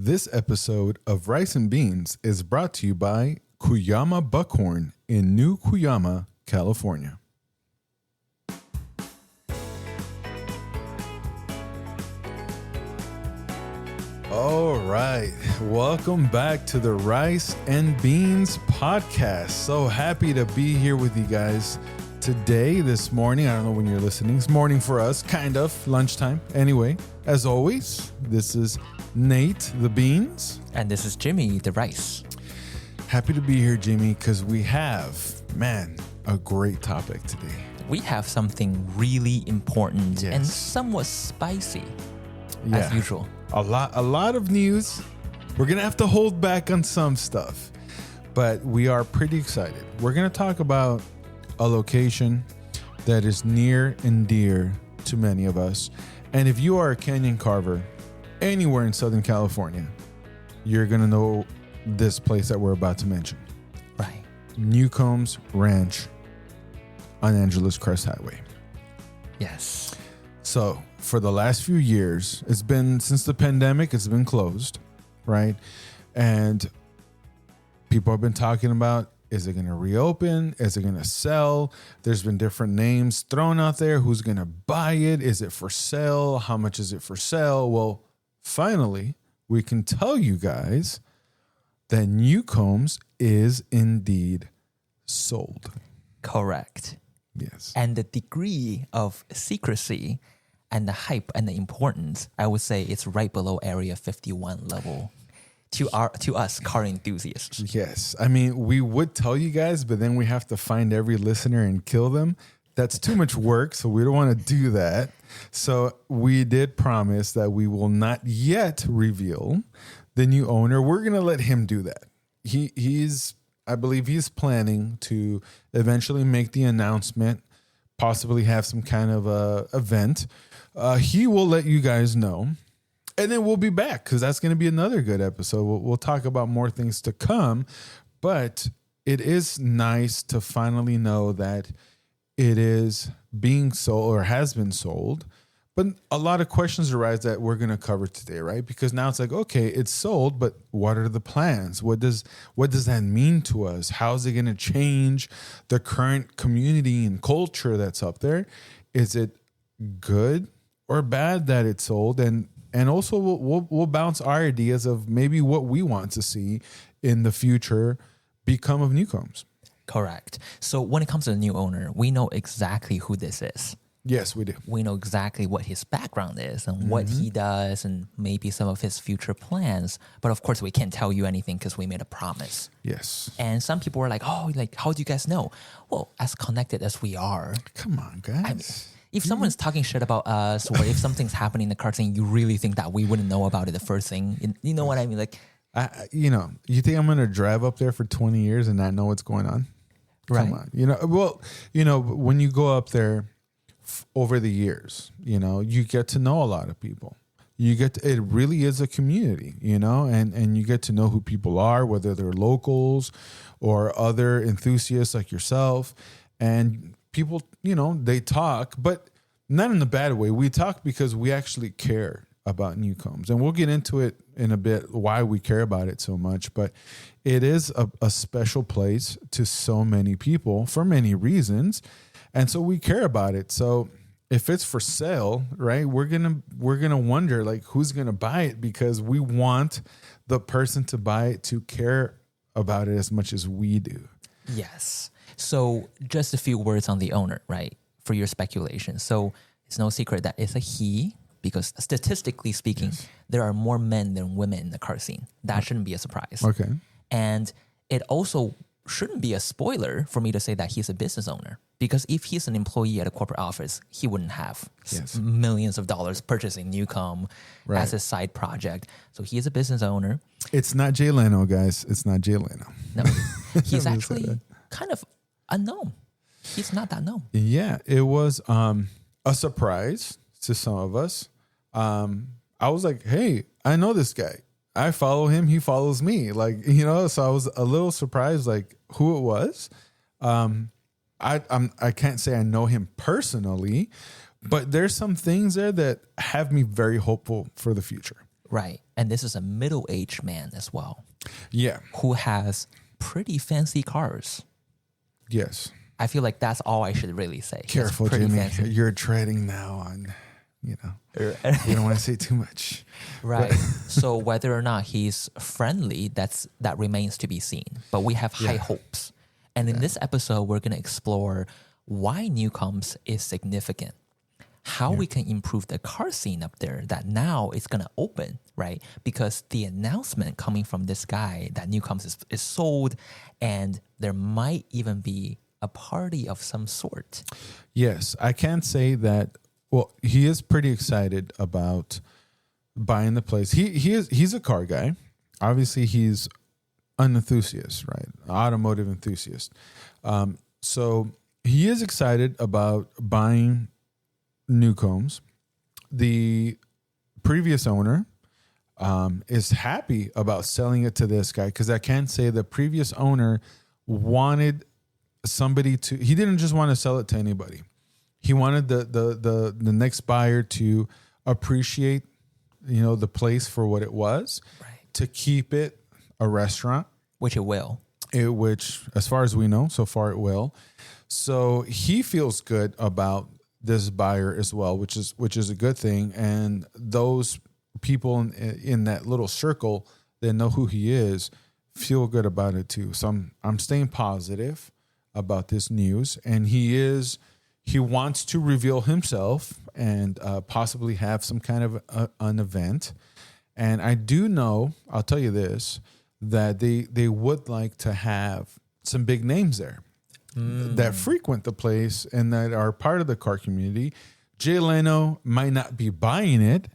This episode of Rice and Beans is brought to you by Cuyama Buckhorn in New Cuyama, California. All right. Welcome back to the Rice and Beans podcast. So happy to be here with you guys today, this morning. I don't know when you're listening. It's morning for us, kind of, lunchtime. Anyway, as always, this is Nate, the Beans. And this is Jimmy, the Rice. Happy to be here, Jimmy, because we have, a great topic today. We have something really important and somewhat spicy, as usual. A lot of news. We're going to have to hold back on some stuff, but we are pretty excited. We're going to talk about a location that is near and dear to many of us. And if you are a canyon carver anywhere in Southern California, you're going to know this place that we're about to mention. Right. Newcomb's Ranch on Angeles Crest Highway. Yes. So for the last few years, it's been since the pandemic, it's been closed, right? And people have been talking about, is it going to reopen? Is it going to sell? There's been different names thrown out there. Who's going to buy it? Is it for sale? How much is it for sale? Well, finally, we can tell you guys that Newcomb's is indeed sold. Correct. Yes. And the degree of secrecy and the hype and the importance, I would say it's right below Area 51 level to us car enthusiasts. Yes. I mean, we would tell you guys, but then we have to find every listener and kill them. That's too much work, so we don't want to do that. So we did promise that we will not yet reveal the new owner. We're going to let him do that. I believe he's planning to eventually make the announcement, possibly have some kind of event. He will let you guys know. And then we'll be back because that's going to be another good episode. We'll talk about more things to come. But it is nice to finally know that it is being sold or has been sold. But a lot of questions arise that we're going to cover today, right? Because now it's like, okay, it's sold, but what are the plans? What does that mean to us? How is it going to change the current community and culture that's up there? Is it good or bad that it's sold? And also we'll bounce our ideas of maybe what we want to see in the future become of Newcomb's. Correct. So when it comes to the new owner, we know exactly who this is. Yes, we do. We know exactly what his background is and what he does and maybe some of his future plans. But of course, we can't tell you anything because we made a promise. Yes. And some people were like, how do you guys know? Well, as connected as we are. Come on, guys. If someone's talking shit about us or if something's happening in the car scene, you really think that we wouldn't know about it the first thing? You know what I mean? Like, you think I'm going to drive up there for 20 years and not know what's going on? Right. Come on. When you go up there over the years, you get to know a lot of people. It really is a community, and you get to know who people are, whether they're locals or other enthusiasts like yourself. And people, they talk, but not in a bad way. We talk because we actually care about Newcomb's, and we'll get into it in a bit, why we care about it so much. But it is a special place to so many people for many reasons. And so we care about it. So if it's for sale, right, we're gonna wonder like who's gonna buy it, because we want the person to buy it to care about it as much as we do. Yes. So just a few words on the owner, right, for your speculation. So it's no secret that it's a he, because statistically speaking, there are more men than women in the car scene. That shouldn't be a surprise. Okay. And it also shouldn't be a spoiler for me to say that he's a business owner, because if he's an employee at a corporate office, he wouldn't have millions of dollars purchasing Newcomb as a side project. So he is a business owner. It's not Jay Leno, guys. It's not Jay Leno. No, he's actually kind of unknown. He's not that known. Yeah, it was a surprise to some of us. I was like, hey, I know this guy. I follow him. He follows me. So I was a little surprised, like who it was. I can't say I know him personally, but there's some things there that have me very hopeful for the future. Right. And this is a middle-aged man as well. Yeah. Who has pretty fancy cars. Yes. I feel like that's all I should really say. Careful, Jimmy. Fancy. You're treading now on, you don't want to say too much. Right. So whether or not he's friendly, that remains to be seen. But we have high hopes. And in this episode, we're going to explore why Newcomb is significant, how we can improve the car scene up there that now it's going to open, right? Because the announcement coming from this guy that Newcomb is sold, and there might even be a party of some sort. Yes, I can say that. Well, he is pretty excited about buying the place. He's a car guy. Obviously, he's an enthusiast, right? Automotive enthusiast. So he is excited about buying Newcombs. The previous owner is happy about selling it to this guy, because I can say the previous owner wanted somebody to. He didn't just want to sell it to anybody. He wanted the next buyer to appreciate, the place for what it was, right, to keep it a restaurant, which it will. Which, as far as we know, so far it will. So he feels good about this buyer as well, which is a good thing. And those people in that little circle that know who he is feel good about it too. So I'm staying positive about this news, and he wants to reveal himself and possibly have some kind of an event. And I do know, I'll tell you this, that they would like to have some big names there that frequent the place and that are part of the car community. Jay Leno might not be buying it,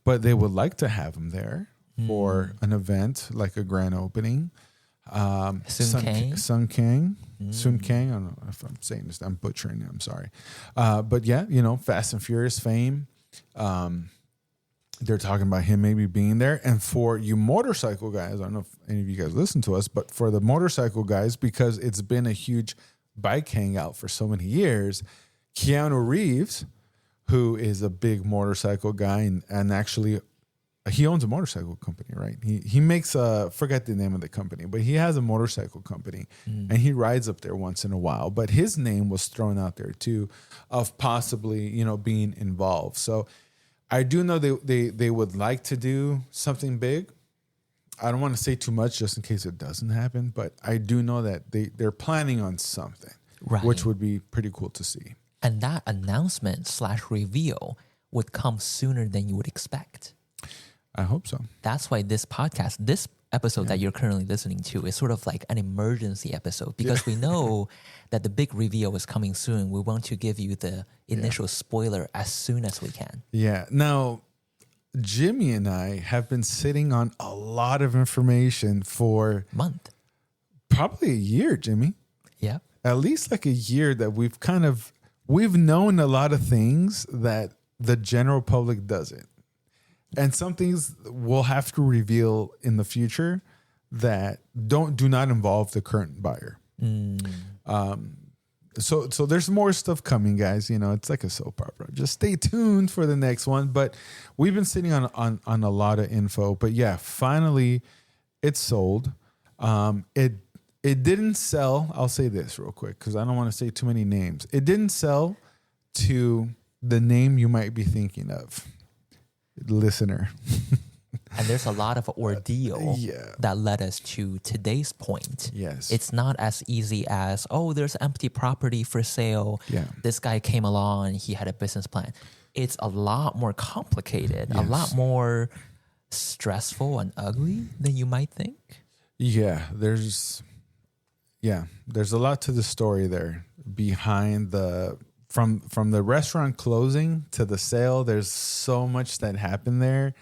but they would like to have him there for an event like a grand opening. Sun Kang. Sun Kang. I don't know if I'm saying this. I'm butchering it. I'm sorry. But yeah, Fast and Furious fame. They're talking about him maybe being there. And for you motorcycle guys, I don't know if any of you guys listen to us, but for the motorcycle guys, because it's been a huge bike hangout for so many years, Keanu Reeves, who is a big motorcycle guy and actually he owns a motorcycle company, right? He makes forget the name of the company, but he has a motorcycle company and he rides up there once in a while. But his name was thrown out there too, of possibly, being involved. So I do know they would like to do something big. I don't want to say too much just in case it doesn't happen, but I do know that they're planning on something, right, which would be pretty cool to see. And that announcement / reveal would come sooner than you would expect. I hope so. That's why this episode that you're currently listening to is sort of like an emergency episode, because we know that the big reveal is coming soon. We want to give you the initial spoiler as soon as we can. Yeah. Now, Jimmy and I have been sitting on a lot of information for probably a year, Jimmy. Yeah. At least like a year that we've known a lot of things that the general public doesn't. And some things we'll have to reveal in the future that do not involve the current buyer. So there's more stuff coming, guys. It's like a soap opera. Just stay tuned for the next one. But we've been sitting on a lot of info. But yeah, finally, it's sold. It didn't sell. I'll say this real quick because I don't want to say too many names. It didn't sell to the name you might be thinking of. Listener. And there's a lot of ordeal that led us to today's point. Yes. It's not as easy as, there's empty property for sale. Yeah. This guy came along, he had a business plan. It's a lot more complicated, a lot more stressful and ugly than you might think. Yeah, there's a lot to the story there behind from the restaurant closing to the sale. There's so much that happened there.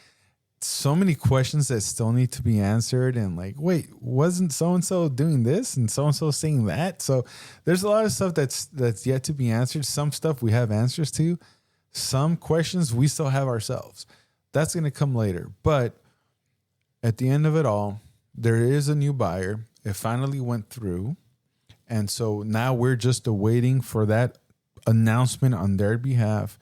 So many questions that still need to be answered. And like, wait, wasn't so-and-so doing this and so-and-so saying that? So there's a lot of stuff that's yet to be answered. Some stuff we have answers to. Some questions we still have ourselves. That's going to come later. But at the end of it all, there is a new buyer. It finally went through. And so now we're just awaiting for that announcement on their behalf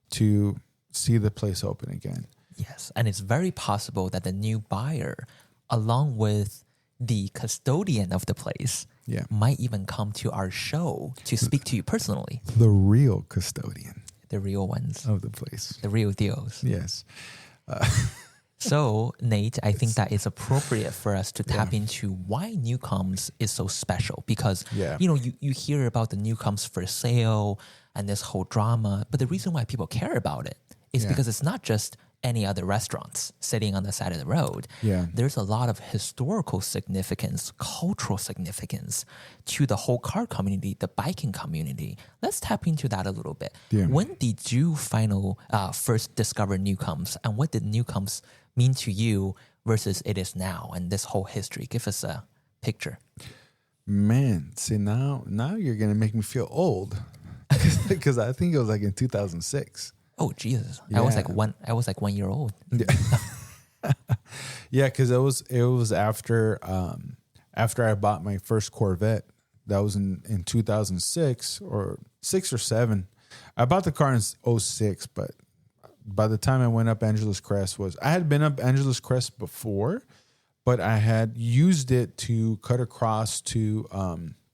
to see the place open again. Yes. And it's very possible that the new buyer, along with the custodian of the place, might even come to our show to speak to you personally. The real custodian. The real ones. Of the place. The real deals. Yes. So, Nate, I think that it's appropriate for us to tap into why Newcombs is so special because, you hear about the Newcombs for sale and this whole drama, but the reason why people care about it is because it's not just any other restaurants sitting on the side of the road. Yeah. There's a lot of historical significance, cultural significance to the whole car community, the biking community. Let's tap into that a little bit. Yeah. When did you first discover Newcombs, and what did Newcombs mean to you versus it is now and this whole history? Give us a picture. Man, see now you're gonna make me feel old because I think it was like in 2006. Oh Jesus! Yeah. I was like 1 year old. Yeah, yeah, because it was after I bought my first Corvette. That was in 2006 or 6 or 7. I bought the car in 2006, but by the time I went up Angeles Crest I had been up Angeles Crest before, but I had used it to cut across to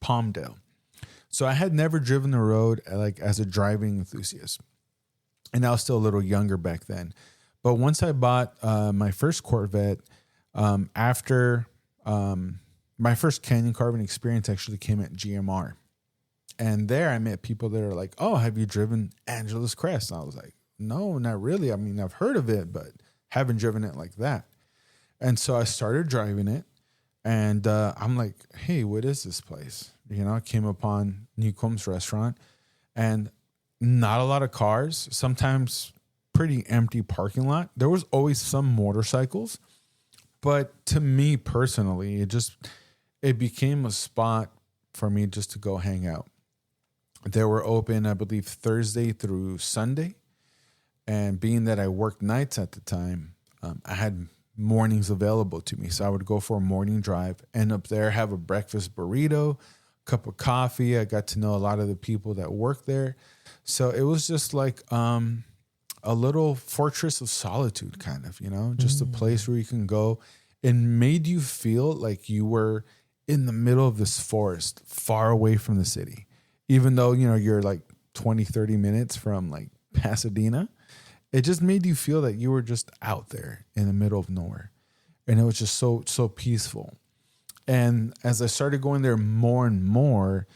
Palmdale. So I had never driven the road like as a driving enthusiast. And I was still a little younger back then. But once I bought my first Corvette, after my first Canyon Carbon experience actually came at GMR. And there I met people that are like, oh, have you driven Angeles Crest? And I was like, no, not really. I mean, I've heard of it, but haven't driven it like that. And so I started driving it. And I'm like, hey, what is this place? I came upon Newcomb's restaurant. And not a lot of cars, sometimes pretty empty parking lot. There was always some motorcycles, but to me personally, it became a spot for me just to go hang out. They were open, I believe, Thursday through Sunday. And being that I worked nights at the time, I had mornings available to me. So I would go for a morning drive, end up there, have a breakfast burrito, cup of coffee. I got to know a lot of the people that work there. So it was just like a little fortress of solitude, kind of, just a place where you can go. It made you feel like you were in the middle of this forest, far away from the city. Even though, you're like 20, 30 minutes from like Pasadena, it just made you feel that you were just out there in the middle of nowhere. And it was just so peaceful. And as I started going there more and more,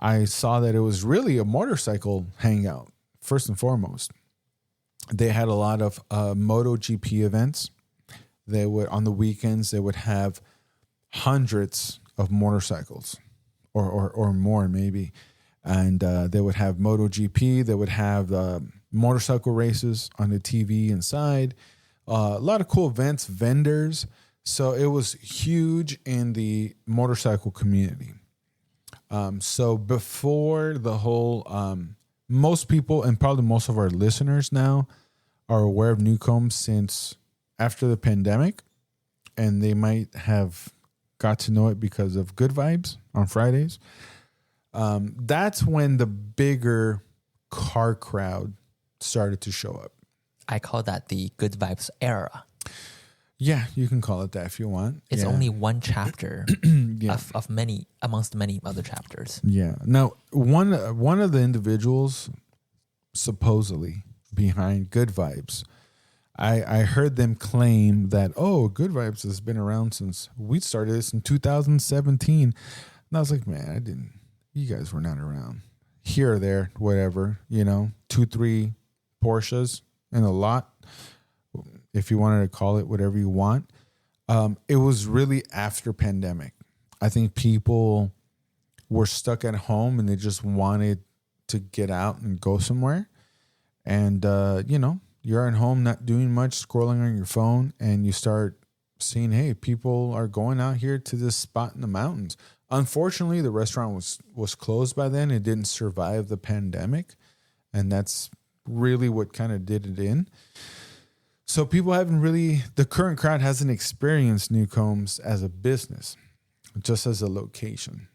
I saw that it was really a motorcycle hangout, first and foremost. They had a lot of MotoGP events. They would, on the weekends, they would have hundreds of motorcycles or more maybe. And they would have MotoGP. They would have motorcycle races on the TV inside. A lot of cool events, vendors. So it was huge in the motorcycle community. So before the whole, most people and probably most of our listeners now are aware of Newcomb since after the pandemic, and they might have got to know it because of Good Vibes on Fridays. That's when the bigger car crowd started to show up. I call that the Good Vibes era. Yeah, you can call it that if you want. It's only one chapter of many, amongst many other chapters. Yeah. Now, one of the individuals supposedly behind Good Vibes, I heard them claim that, Good Vibes has been around since we started this in 2017. And I was like, man, you guys were not around. Here or there, whatever, 2-3 Porsches in a lot, if you wanted to call it whatever you want. It was really after pandemic. I think people were stuck at home and they just wanted to get out and go somewhere. And, you're at home not doing much, scrolling on your phone, and you start seeing, hey, people are going out here to this spot in the mountains. Unfortunately, the restaurant was closed by then. It didn't survive the pandemic. And that's really what kind of did it in. So people the current crowd hasn't experienced Newcombs as a business, just as a location.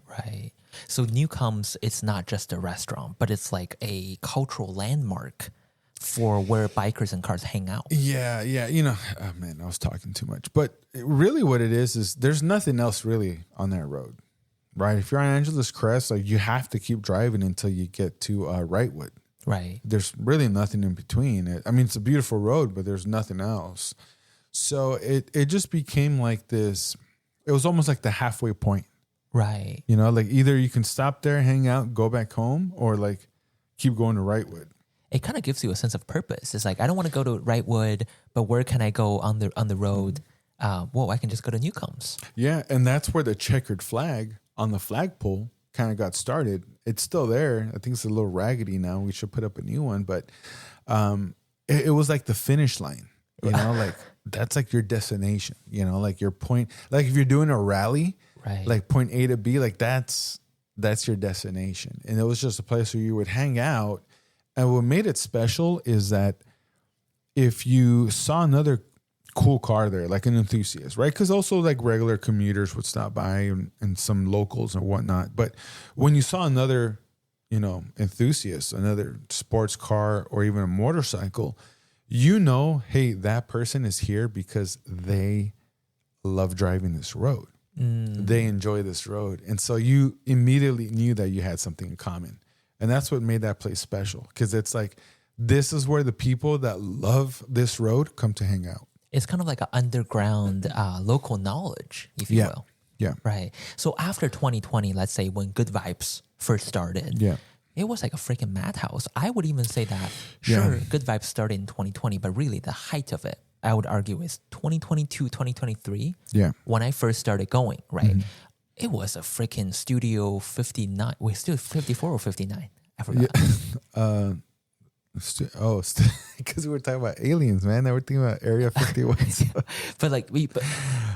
Right. So Newcombs, it's not just a restaurant, but it's like a cultural landmark for where bikers and cars hang out. Yeah. Oh man, I was talking too much. But really what it is there's nothing else really on that road, right? If you're on Angeles Crest, like you have to keep driving until you get to Wrightwood. Right. There's really nothing in between. I mean, it's a beautiful road, but there's nothing else. So it just became like this. It was almost like the halfway point. Right. Like either you can stop there, hang out, go back home, or like keep going to Wrightwood. It kind of gives you a sense of purpose. It's like, I don't want to go to Wrightwood, but where can I go on the road? I can just go to Newcombs. Yeah, and that's where the checkered flag on the flagpole kind of got started. It's still there. I think it's a little raggedy now. We should put up a new one, but it was like the finish line. Like that's like your destination. Like your point. Like if you're doing a rally, right? Like point A to B, like that's your destination. And it was just a place where you would hang out. And what made it special is that if you saw another cool car there, like an enthusiast, right? Because also like regular commuters would stop by and some locals and whatnot. But when you saw another, enthusiast, another sports car or even a motorcycle, hey, that person is here because they love driving this road. They enjoy this road. And so you immediately knew that you had something in common. And that's what made that place special, because it's like, this is where the people that love this road come to hang out. It's kind of like an underground local knowledge, if you will. Yeah. Right. So after 2020, let's say when Good Vibes first started, it was like a freaking madhouse. I would even say that, sure, Good Vibes started in 2020, but really the height of it, I would argue, is 2022, 2023. Yeah. When I first started going, right? Mm-hmm. It was a freaking Studio 59. Wait, still 54 or 59? I forgot. Yeah. Because we were talking about aliens, man. Now we're thinking about Area 51. But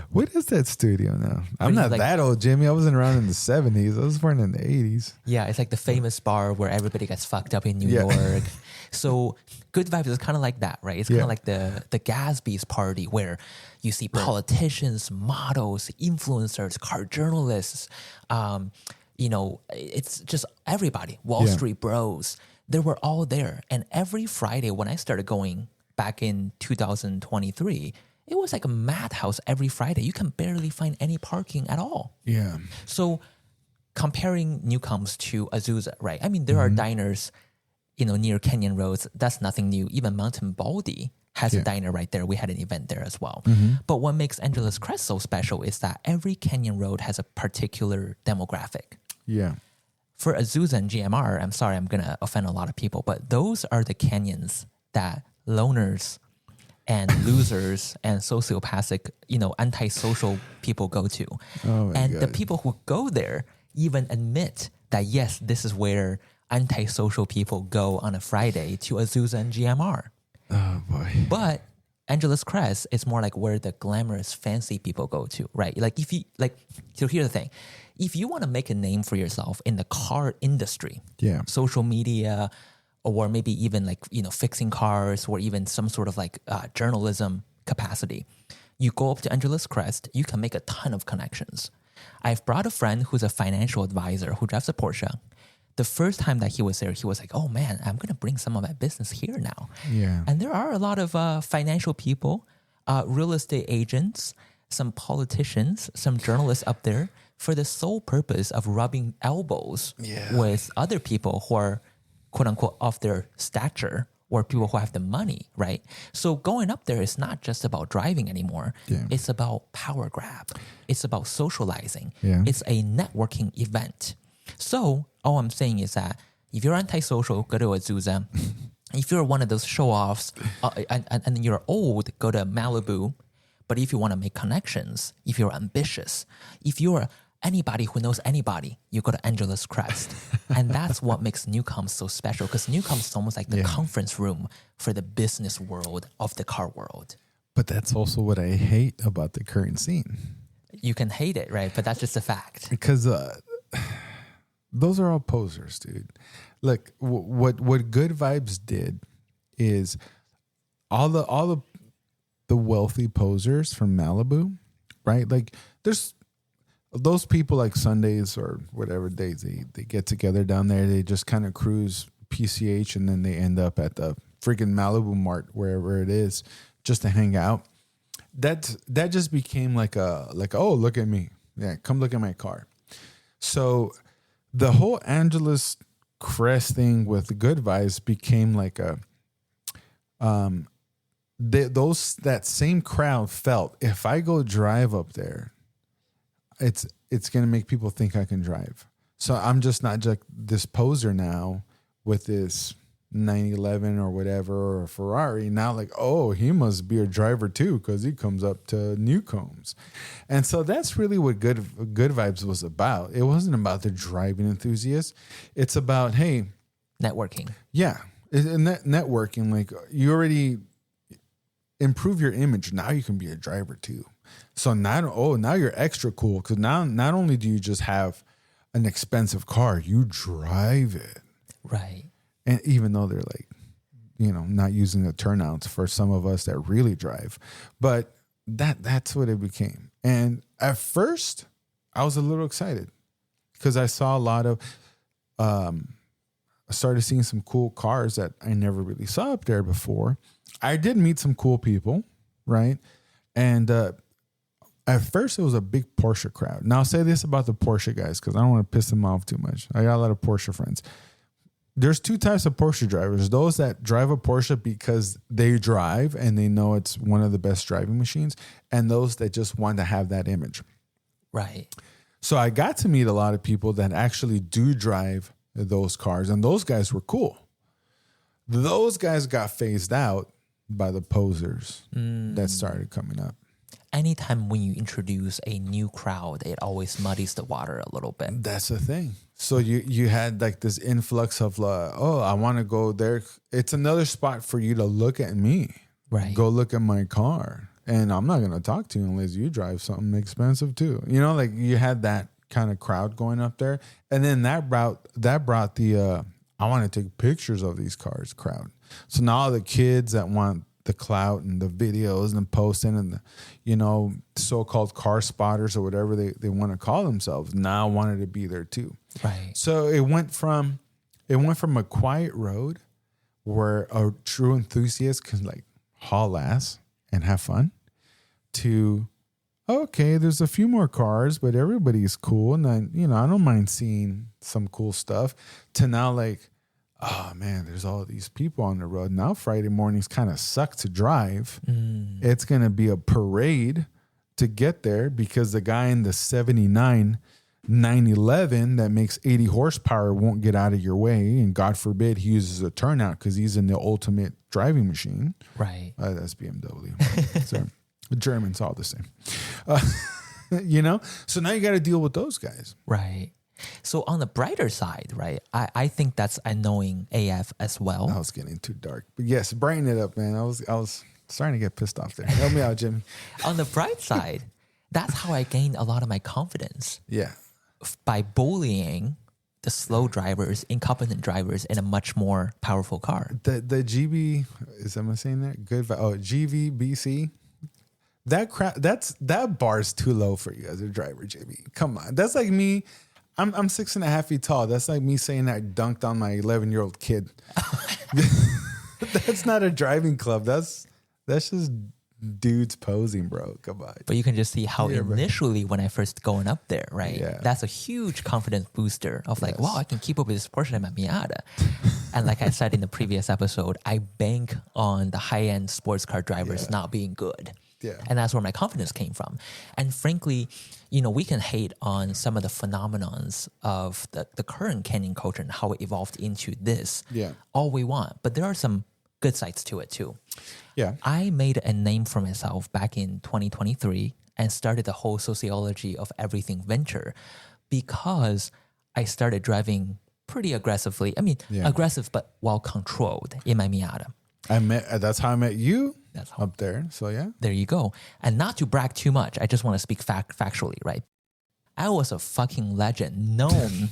what is that studio now? I'm not that old, Jimmy. I wasn't around in the 70s. I was born in the 80s. Yeah, it's like the famous bar where everybody gets fucked up in New York. So Good Vibes is kind of like that, right? It's kind of like the Gatsby's party where you see politicians, models, influencers, car journalists. It's just everybody. Wall Street bros. They were all there. And every Friday when I started going back in 2023, it was like a madhouse every Friday. You can barely find any parking at all. Yeah. So comparing Newcombs to Azusa, right? I mean, there are diners, near Canyon Roads. That's nothing new. Even Mountain Baldy has a diner right there. We had an event there as well. Mm-hmm. But what makes Angeles Crest so special is that every Canyon Road has a particular demographic. Yeah. For Azusa and GMR, I'm sorry, I'm going to offend a lot of people, but those are the canyons that loners and losers and sociopathic, antisocial people go to. Oh and God. The people who go there even admit that, yes, this is where antisocial people go on a Friday to Azusa and GMR. Oh, boy. But Angeles Crest is more like where the glamorous, fancy people go to, right? Like so here's the thing. If you want to make a name for yourself in the car industry, social media, or maybe even fixing cars, or even some sort of journalism capacity, you go up to Angeles Crest, you can make a ton of connections. I've brought a friend who's a financial advisor who drives a Porsche. The first time that he was there, he was like, oh man, I'm going to bring some of my business here now. Yeah. And there are a lot of financial people, real estate agents, some politicians, some journalists up there for the sole purpose of rubbing elbows with other people who are, quote unquote, of their stature, or people who have the money, right? So going up there is not just about driving anymore. Yeah. It's about power grab. It's about socializing. Yeah. It's a networking event. So all I'm saying is that if you're antisocial, go to Azusa. If you're one of those show-offs and you're old, go to Malibu. But if you want to make connections, if you're ambitious, if you're anybody who knows anybody, you go to Angeles Crest. And that's what makes Newcomb so special, because Newcomb is almost like the conference room for the business world of the car world. But that's also what I hate about the current scene. You can hate it, right? But that's just a fact. Because those are all posers, dude. Look, what Good Vibes did is all the wealthy posers from Malibu, right? Like there's those people like Sundays or whatever days they get together down there. They just kind of cruise PCH and then they end up at the freaking Malibu Mart, wherever it is, just to hang out. That just became like oh, look at me. Yeah, come look at my car. So the whole Angeles Crest thing with Good Vibes became like that same crowd felt, if I go drive up there, it's going to make people think I can drive. So I'm just not just this poser now with this 911 or whatever, or a Ferrari. Now like, oh, he must be a driver too because he comes up to Newcombs. And so that's really what Good Vibes was about. It wasn't about the driving enthusiast. It's about, hey, networking. Yeah. Networking. Like, you already improve your image. Now you can be a driver too. So now you're extra cool because now not only do you just have an expensive car, you drive it. Right. And even though they're like, not using the turnouts for some of us that really drive, but that's what it became. And at first I was a little excited because I saw a lot of, I started seeing some cool cars that I never really saw up there before. I did meet some cool people. Right. And, at first it was a big Porsche crowd. Now I'll say this about the Porsche guys, because I don't want to piss them off too much. I got a lot of Porsche friends. There's two types of Porsche drivers. Those that drive a Porsche because they drive and they know it's one of the best driving machines, and those that just want to have that image. Right. So I got to meet a lot of people that actually do drive those cars, and those guys were cool. Those guys got phased out by the posers that started coming up. Anytime when you introduce a new crowd, it always muddies the water a little bit. That's the thing. So you had like this influx of I want to go there. It's another spot for you to look at me. Right. Go look at my car. And I'm not going to talk to you unless you drive something expensive too. Like you had that kind of crowd going up there. And then that brought the I want to take pictures of these cars crowd. So now all the kids that want the clout and the videos and posting and the, so-called car spotters or whatever they want to call themselves now wanted to be there too. Right. So it went from a quiet road where a true enthusiast can like haul ass and have fun to, okay, there's a few more cars, but everybody's cool. And then, I don't mind seeing some cool stuff, to now like, oh man, there's all these people on the road. Now Friday mornings kind of suck to drive. It's going to be a parade to get there because the guy in the 79 911 that makes 80 horsepower won't get out of your way. And God forbid he uses a turnout because he's in the ultimate driving machine. Right. That's BMW. So the Germans all the same. So now you got to deal with those guys. Right. So on the brighter side, right, I think that's annoying AF as well. I was getting too dark. But yes, brighten it up, man. I was starting to get pissed off there. Help me out, Jimmy. On the bright side, that's how I gained a lot of my confidence. Yeah. By bullying the slow drivers, incompetent drivers in a much more powerful car. The GB, am I saying that? Good. Oh, GVBC. That bar's too low for you as a driver, JB. Come on. That's like me. I'm 6.5 feet tall. That's like me saying I dunked on my 11-year-old kid. That's not a driving club. That's just dudes posing, bro. Come on. But you can just see how initially when I first going up there, right? Yeah. That's a huge confidence booster of like, wow, I can keep up with this Porsche and my Miata. And like I said in the previous episode, I bank on the high-end sports car drivers not being good. Yeah. And that's where my confidence came from. And frankly, we can hate on some of the phenomenons of the current Canyon culture and how it evolved into this. Yeah. All we want. But there are some good sides to it too. Yeah. I made a name for myself back in 2023 and started the whole Sociology of Everything venture because I started driving pretty aggressively. I mean, aggressive, but well controlled in my Miata. That's how I met you. That's how up there. So yeah. There you go. And not to brag too much, I just want to speak factually, right? I was a fucking legend, known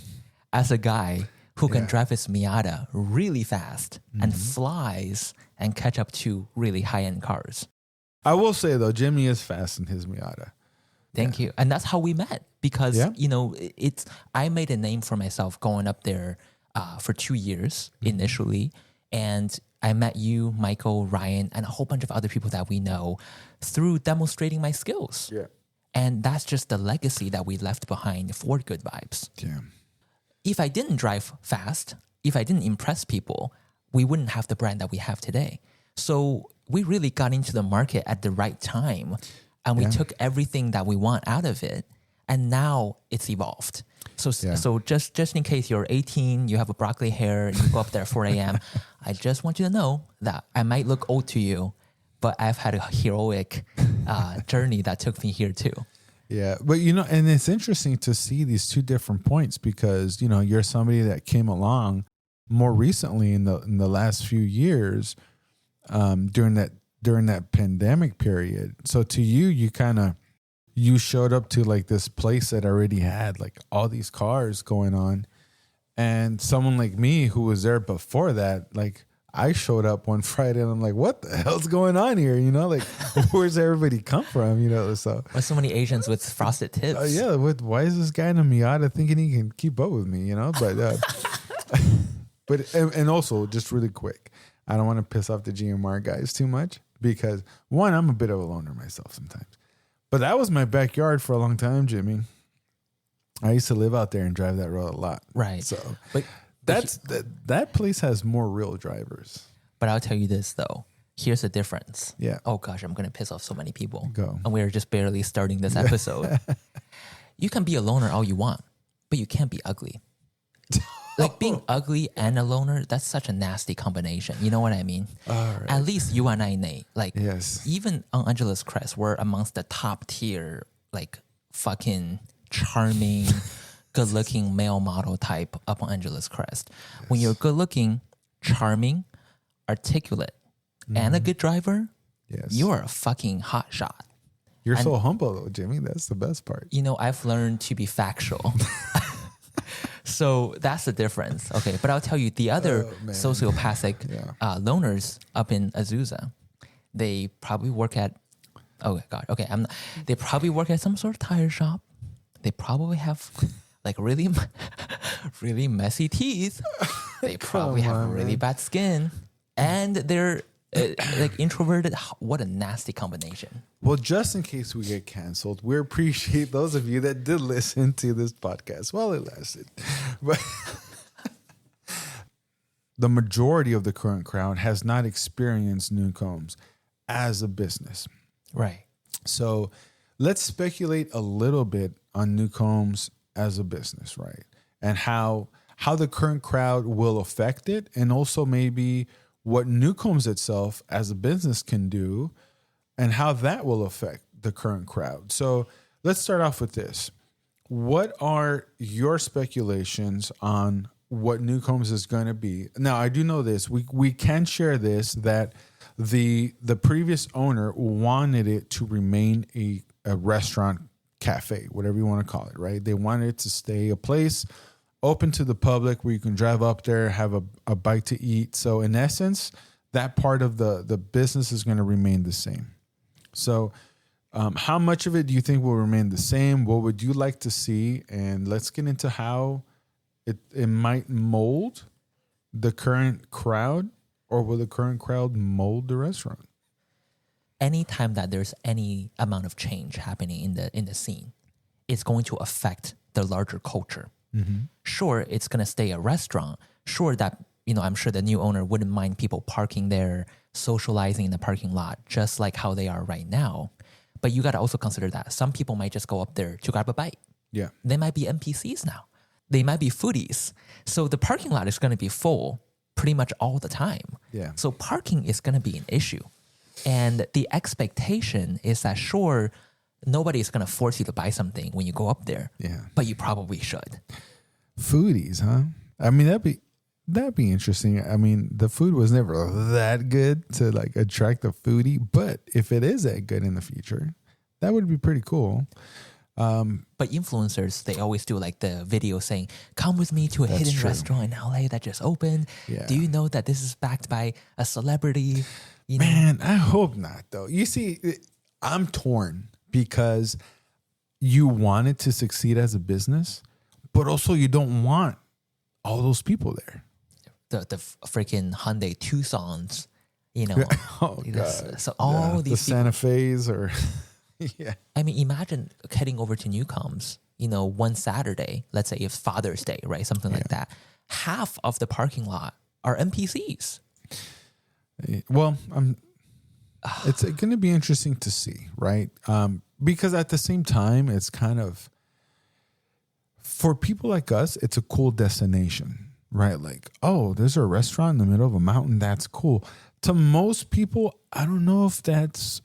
as a guy who can drive his Miata really fast and flies and catch up to really high-end cars. I will say though, Jimmy is fast in his Miata. Thank you. And that's how we met because, I made a name for myself going up there for 2 years initially. And I met you, Michael, Ryan, and a whole bunch of other people that we know through demonstrating my skills. Yeah. And that's just the legacy that we left behind for Good Vibes. Yeah. If I didn't drive fast, if I didn't impress people, we wouldn't have the brand that we have today. So we really got into the market at the right time, and we took everything that we want out of it, and now it's evolved. So just in case you're 18, you have a broccoli hair, and you go up there at 4 a.m., I just want you to know that I might look old to you, but I've had a heroic journey that took me here too. Yeah, but and it's interesting to see these two different points because you're somebody that came along more recently in the last few years during that pandemic period. So to you showed up to like this place that already had like all these cars going on, and someone like me who was there before that, like I showed up one Friday and I'm like, what the hell's going on here? Like, where's everybody come from? So why so many Asians with frosted tips? Why is this guy in a Miata thinking he can keep up with me? But and also just really quick, I don't want to piss off the GMR guys too much because one, I'm a bit of a loner myself sometimes, but that was my backyard for a long time, Jimmy. I used to live out there and drive that road a lot. Right. So, but that place has more real drivers. But I'll tell you this though. Here's the difference. Yeah. Oh gosh, I'm gonna piss off so many people. Go. And we're just barely starting this episode. You can be a loner all you want, but you can't be ugly. Like being ugly and a loner, that's such a nasty combination. You know what I mean? All right. At least you and I, Nate, like yes. Even on Angeles Crest, we're amongst the top tier, like fucking charming, good looking male model type up on Angeles Crest. Yes. When you're good looking, charming, articulate, and a good driver, you are a fucking hot shot. You're so humble though, Jimmy. That's the best part. I've learned to be factual. So that's the difference. Okay, but I'll tell you the other sociopathic loners up in Azusa, they probably work at, they probably work at some sort of tire shop. They probably have like really, really messy teeth. They probably have really bad skin, and they're like introverted. What a nasty combination. Well, just in case we get canceled, we appreciate those of you that did listen to this podcast while it lasted. But the majority of the current crowd has not experienced Newcombs as a business. Right. So let's speculate a little bit on Newcombs as a business, right? And how the current crowd will affect it, and also maybe what Newcombs itself as a business can do and how that will affect the current crowd. So let's start off with this. What are your speculations on what Newcombs is going to be? Now, I do know this. We can share this, that the previous owner wanted it to remain a restaurant, cafe, whatever you want to call it, right? They wanted it to stay a place open to the public where you can drive up there, have a bite to eat. So in essence, that part of the business is going to remain the same. So how much of it do you think will remain the same? What would you like to see? And let's get into how it might mold the current crowd, or will the current crowd mold the restaurant? Anytime that there's any amount of change happening in the scene, it's going to affect the larger culture. Mm-hmm. Sure, it's going to stay a restaurant. Sure that, I'm sure the new owner wouldn't mind people parking there, socializing in the parking lot, just like how they are right now. But you got to also consider that some people might just go up there to grab a bite. Yeah. They might be NPCs now. They might be foodies. So the parking lot is going to be full pretty much all the time. Yeah. So parking is going to be an issue. And the expectation is that, sure, nobody is going to force you to buy something when you go up there. Yeah. But you probably should. Foodies, huh? I mean, that'd be interesting. I mean, the food was never that good to like attract a foodie, but if it is that good in the future, that would be pretty cool. But influencers, they always do like the video saying, come with me to a hidden restaurant in LA that just opened. Yeah. Do you know that this is backed by a celebrity? Man, I hope not though. You see, I'm torn because you want it to succeed as a business, but also you don't want all those people there. freaking Hyundai Tucson's, you know. Oh God. So all these the Santa Fe's or yeah. I mean, imagine heading over to Newcomb's, you know, one Saturday, let's say it's Father's Day, right? Something like that. Half of the parking lot are NPCs. Well, it's going to be interesting to see, right? Because at the same time, it's kind of, for people like us, it's a cool destination, right? Like, oh, there's a restaurant in the middle of a mountain. That's cool. To most people, I don't know if that's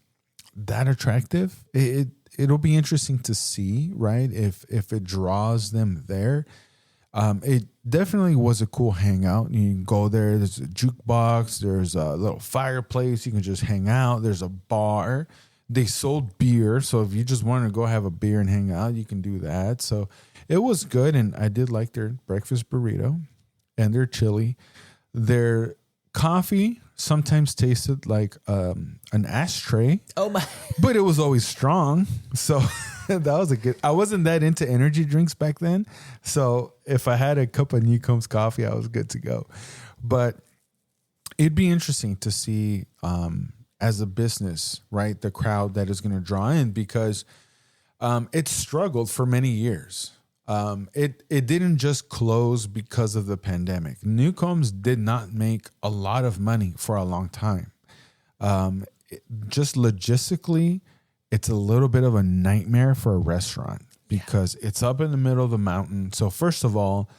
that attractive. It'll be interesting to see, right? If it draws them there. It definitely was a cool hangout. You can go there. There's a jukebox. There's a little fireplace. You can just hang out. There's a bar. They sold beer. So if you just want to go have a beer and hang out, you can do that. So it was good. And I did like their breakfast burrito and their chili. Their coffee sometimes tasted like an ashtray. Oh my! But it was always strong. So that was a good. I wasn't that into energy drinks back then. So if I had a cup of Newcomb's coffee, I was good to go. But it'd be interesting to see as a business, right, the crowd that is going to draw in, because it struggled for many years. It didn't just close because of the pandemic. Newcomb's did not make a lot of money for a long time. Just logistically, it's a little bit of a nightmare for a restaurant because it's up in the middle of the mountain. So first of all,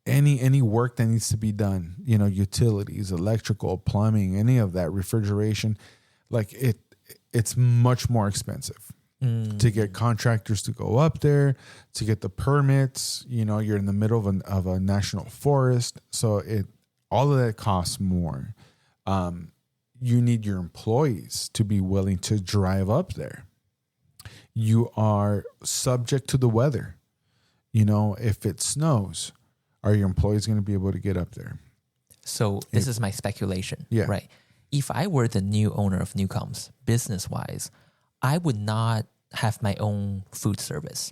any work that needs to be done, you know, utilities, electrical, plumbing, any of that, refrigeration, like it's much more expensive. To get contractors to go up there, to get the permits. You know, you're in the middle of a national forest. So all of that costs more. You need your employees to be willing to drive up there. You are subject to the weather. You know, if it snows, are your employees going to be able to get up there? So this is my speculation, right? If I were the new owner of Newcomb's, business-wise, I would not have my own food service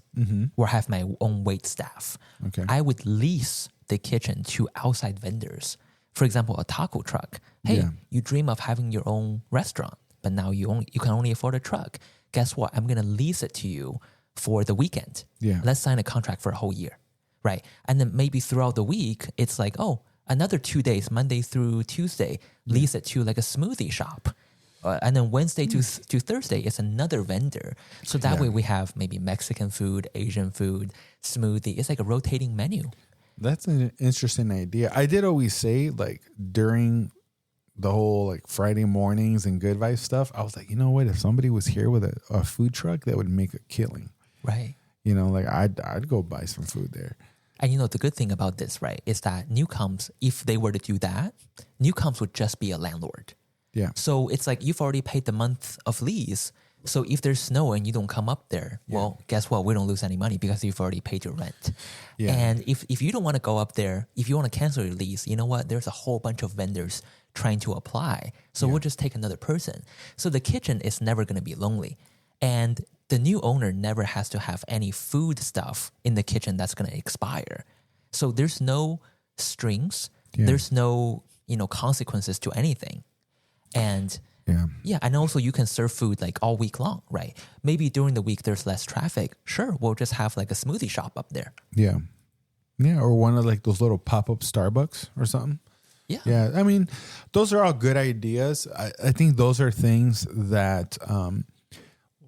or have my own wait staff. Okay. I would lease the kitchen to outside vendors. For example, a taco truck. Hey, you dream of having your own restaurant, but now you can only afford a truck. Guess what? I'm going to lease it to you for the weekend. Yeah. Let's sign a contract for a whole year, right? And then maybe throughout the week, it's like, oh, another 2 days, Monday through Tuesday, lease it to like a smoothie shop. And then Wednesday to Thursday is another vendor. So that way we have maybe Mexican food, Asian food, smoothie. It's like a rotating menu. That's an interesting idea. I did always say, like, during the whole like Friday mornings and Good Vibes stuff, I was like, you know what? If somebody was here with a food truck, that would make a killing. Right. You know, like I'd go buy some food there. And you know, the good thing about this, right, is that Newcomb's, if they were to do that, Newcomb's would just be a landlord. Yeah. So it's like you've already paid the month of lease. So if there's snow and you don't come up there, well, guess what? We don't lose any money because you've already paid your rent. Yeah. And if you don't want to go up there, if you want to cancel your lease, you know what? There's a whole bunch of vendors trying to apply. So we'll just take another person. So the kitchen is never going to be lonely. And the new owner never has to have any food stuff in the kitchen that's going to expire. So there's no strings. Yeah. There's no, consequences to anything. And and also you can serve food like all week long, right? Maybe during the week there's less traffic. Sure, we'll just have like a smoothie shop up there. Yeah. Yeah, or one of like those little pop-up Starbucks or something. Yeah. Yeah, I mean, those are all good ideas. I think those are things that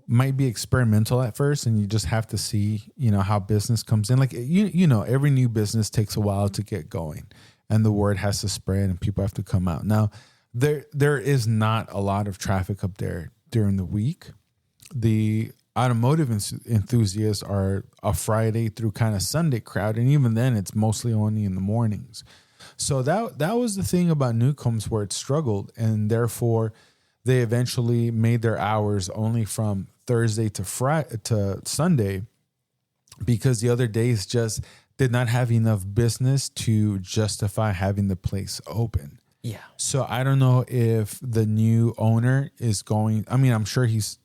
might be experimental at first, and you just have to see, how business comes in. Like, every new business takes a while to get going, and the word has to spread and people have to come out. Now, there is not a lot of traffic up there during the week. The automotive enthusiasts are a Friday through kind of Sunday crowd, and even then it's mostly only in the mornings. So that was the thing about Newcomb's where it struggled, and therefore they eventually made their hours only from Thursday to Sunday, because the other days just did not have enough business to justify having the place open. Yeah. So I don't know if the new owner is going. I mean, I'm sure he's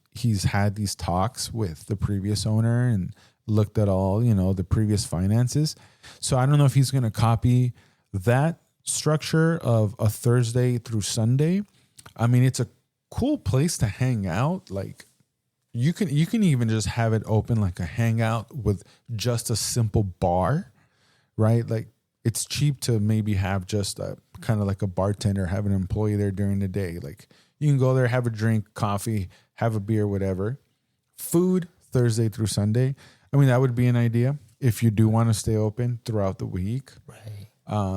had these talks with the previous owner and looked at all, the previous finances. So I don't know if he's going to copy that structure of a Thursday through Sunday, I mean, it's a cool place to hang out. Like you can even just have it open like a hangout with just a simple bar, right? Like it's cheap to maybe have just a kind of like a bartender, have an employee there during the day. Like you can go there, have a drink, coffee, have a beer, whatever. Food Thursday through Sunday. I mean, that would be an idea if you do want to stay open throughout the week. Right.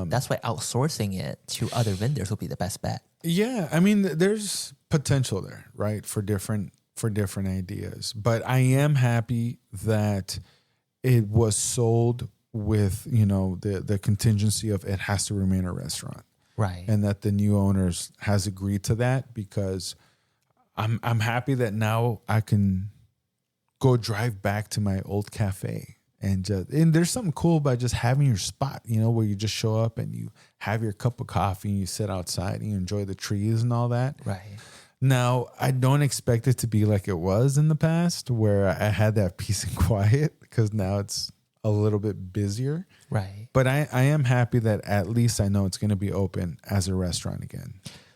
That's why outsourcing it to other vendors will be the best bet. Yeah, I mean, there's potential there, right, for different ideas. But I am happy that it was sold with, you know, the contingency of it has to remain a restaurant, right? And that the new owners has agreed to that, because I'm happy that now I can go drive back to my old cafe. And there's something cool about just having your spot, you know, where you just show up and you have your cup of coffee and you sit outside and you enjoy the trees and all that. Right. Now, I don't expect it to be like it was in the past where I had that peace and quiet, because now it's a little bit busier. Right. But I am happy that at least I know it's going to be open as a restaurant again.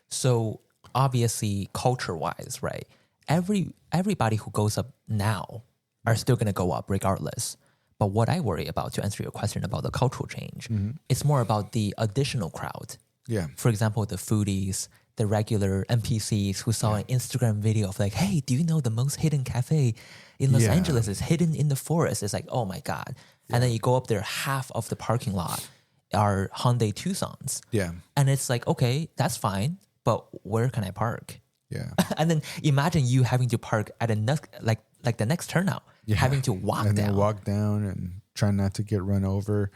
So obviously, culture-wise, right, everybody who goes up now are still going to go up regardless. But what I worry about, to answer your question about the cultural change, it's more about the additional crowd. Yeah. For example, the foodies, the regular NPCs who saw an Instagram video of like, hey, do you know the most hidden cafe in Los Angeles is hidden in the forest? It's like, oh my God. And then you go up there, half of the parking lot are Hyundai Tucsons. Yeah. And it's like, okay, that's fine, but where can I park? Yeah. And then imagine you having to park at a like the next turnout, having to walk and down. then walk down and try not to get run over.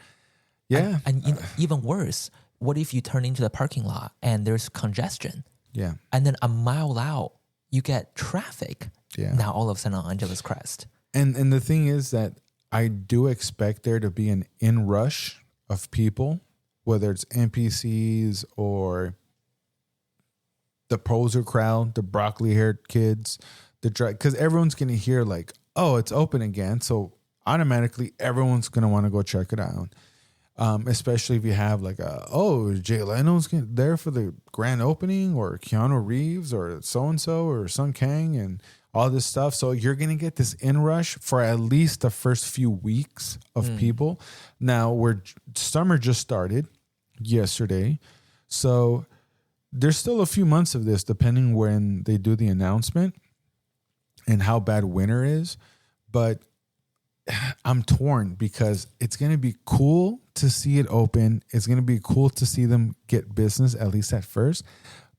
Yeah. And even worse, what if you turn into the parking lot and there's congestion? Yeah. And then a mile out, you get traffic. Yeah. Now all of a sudden on Angeles Crest. And the thing is that I do expect there to be an inrush of people, whether it's NPCs or the poser crowd, the broccoli-haired kids, because everyone's going to hear like, oh, it's open again. So automatically everyone's going to want to go check it out. Especially if you have like Jay Leno's there for the grand opening, or Keanu Reeves or so-and-so or Sun Kang and all this stuff. So you're going to get this inrush for at least the first few weeks of people. Now summer just started yesterday. So there's still a few months of this, depending when they do the announcement and how bad winter is. But I'm torn, because it's going to be cool to see it open. It's going to be cool to see them get business, at least at first.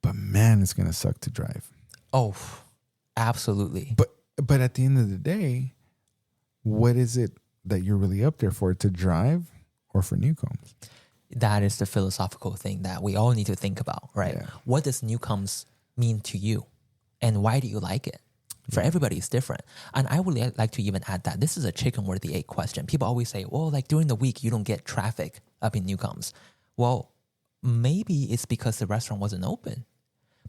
But man, it's going to suck to drive. Oh, absolutely. But at the end of the day, what is it that you're really up there for? To drive or for Newcomb? That is the philosophical thing that we all need to think about, right? Yeah. What does Newcombs mean to you? And why do you like it? For everybody, it's different. And I would like to even add that this is a chicken or the egg question. People always say, well, like during the week, you don't get traffic up in Newcombs. Well, maybe it's because the restaurant wasn't open.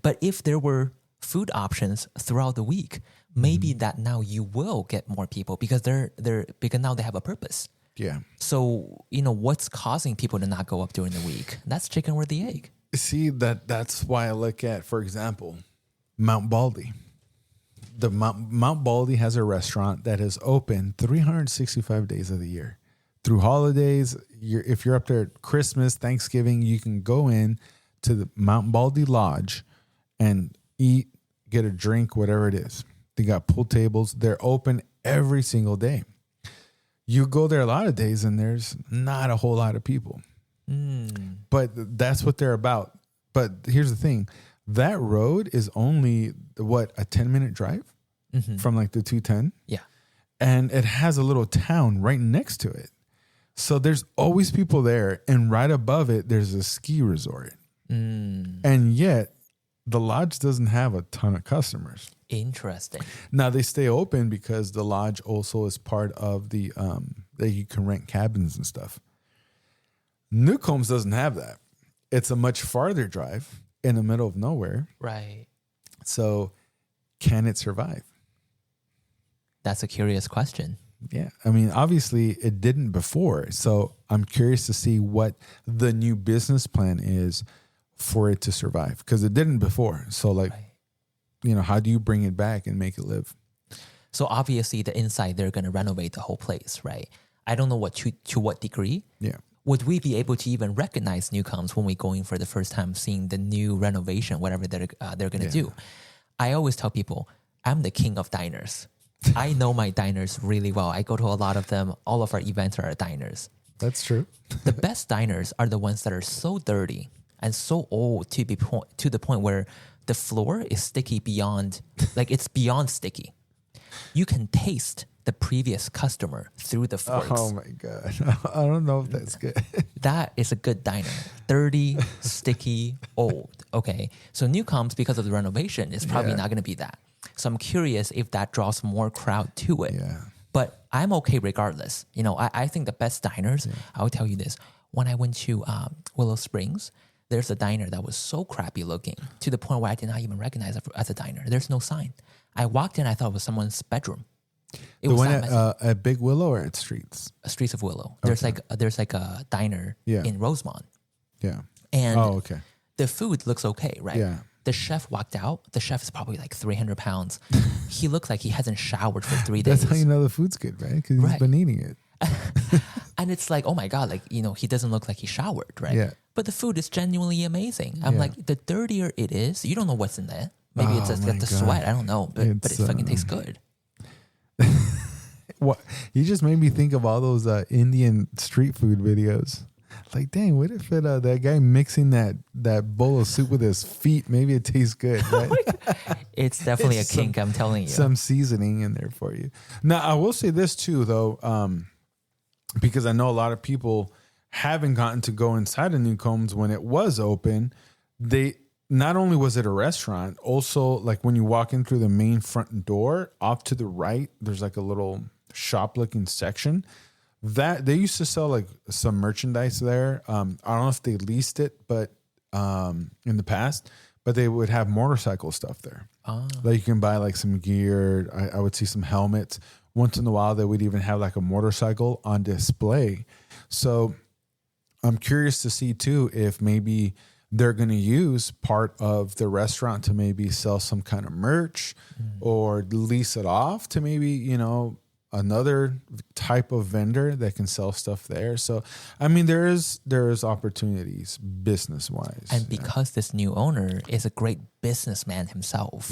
But if there were food options throughout the week, maybe that now you will get more people, because because now they have a purpose. Yeah. So, what's causing people to not go up during the week? That's chicken or the egg. See, that's why I look at, for example, Mount Baldy. The Mount Baldy has a restaurant that is open 365 days of the year. Through holidays, if you're up there at Christmas, Thanksgiving, you can go in to the Mount Baldy Lodge and eat, get a drink, whatever it is. They got pool tables. They're open every single day. You go there a lot of days and there's not a whole lot of people. But that's what they're about. But here's the thing. That road is only, a 10-minute drive from like the 210? Yeah. And it has a little town right next to it. So there's always people there. And right above it, there's a ski resort. And yet, the lodge doesn't have a ton of customers. Interesting. Now, they stay open because the lodge also is part of the, that you can rent cabins and stuff. Newcombs doesn't have that. It's a much farther drive in the middle of nowhere. Right. So can it survive? That's a curious question. Yeah. I mean, obviously it didn't before. So I'm curious to see what the new business plan is for it to survive, because it didn't before. So like, how do you bring it back and make it live? So obviously the inside, they're going to renovate the whole place, right? I don't know what to what degree. Yeah. Would we be able to even recognize Newcombs when we go in for the first time, seeing the new renovation, whatever they're going to do? I always tell people, I'm the king of diners. I know my diners really well. I go to a lot of them. All of our events are at diners. That's true. The best diners are the ones that are so dirty and so old to the point where the floor is sticky beyond, like it's beyond sticky. You can taste the previous customer through the forks. Oh my God. I don't know if that's good. That is a good diner. Dirty, sticky, old. Okay. So Newcombs, because of the renovation, is probably not going to be that. So I'm curious if that draws more crowd to it. Yeah. But I'm okay regardless. I think the best diners, I will tell you this. When I went to Willow Springs, there's a diner that was so crappy looking to the point where I did not even recognize it as a diner. There's no sign. I walked in, I thought it was someone's bedroom. It the was one at Big Willow or at Streets? Streets of Willow. Okay. There's like a diner in Rosemont. Yeah. And the food looks okay, right? Yeah. The chef walked out. The chef is probably like 300 pounds. He looks like he hasn't showered for 3 days. That's how you know the food's good, right? Because he's been eating it. And it's like, oh my God, like, he doesn't look like he showered, right? Yeah. But the food is genuinely amazing. I'm like, the dirtier it is, you don't know what's in there. Maybe it's just the sweat. I don't know. But it fucking tastes good. What? You just made me think of all those Indian street food videos. Like, dang, what if that guy mixing that bowl of soup with his feet? Maybe it tastes good, right? It's definitely a kink, I'm telling you. Some seasoning in there for you. Now, I will say this too, though, because I know a lot of people haven't gotten to go inside of Newcomb's when it was open. Not only was it a restaurant, also like when you walk in through the main front door, off to the right, there's like a little shop-looking section. That they used to sell like some merchandise there. I don't know if they leased it, but in the past, but they would have motorcycle stuff there. Like you can buy like some gear. I would see some helmets. Once in a while, they would even have like a motorcycle on display. So I'm curious to see too if maybe they're going to use part of the restaurant to maybe sell some kind of merch or lease it off to maybe, another type of vendor that can sell stuff there. So, I mean, there is opportunities business wise. And because this new owner is a great businessman himself,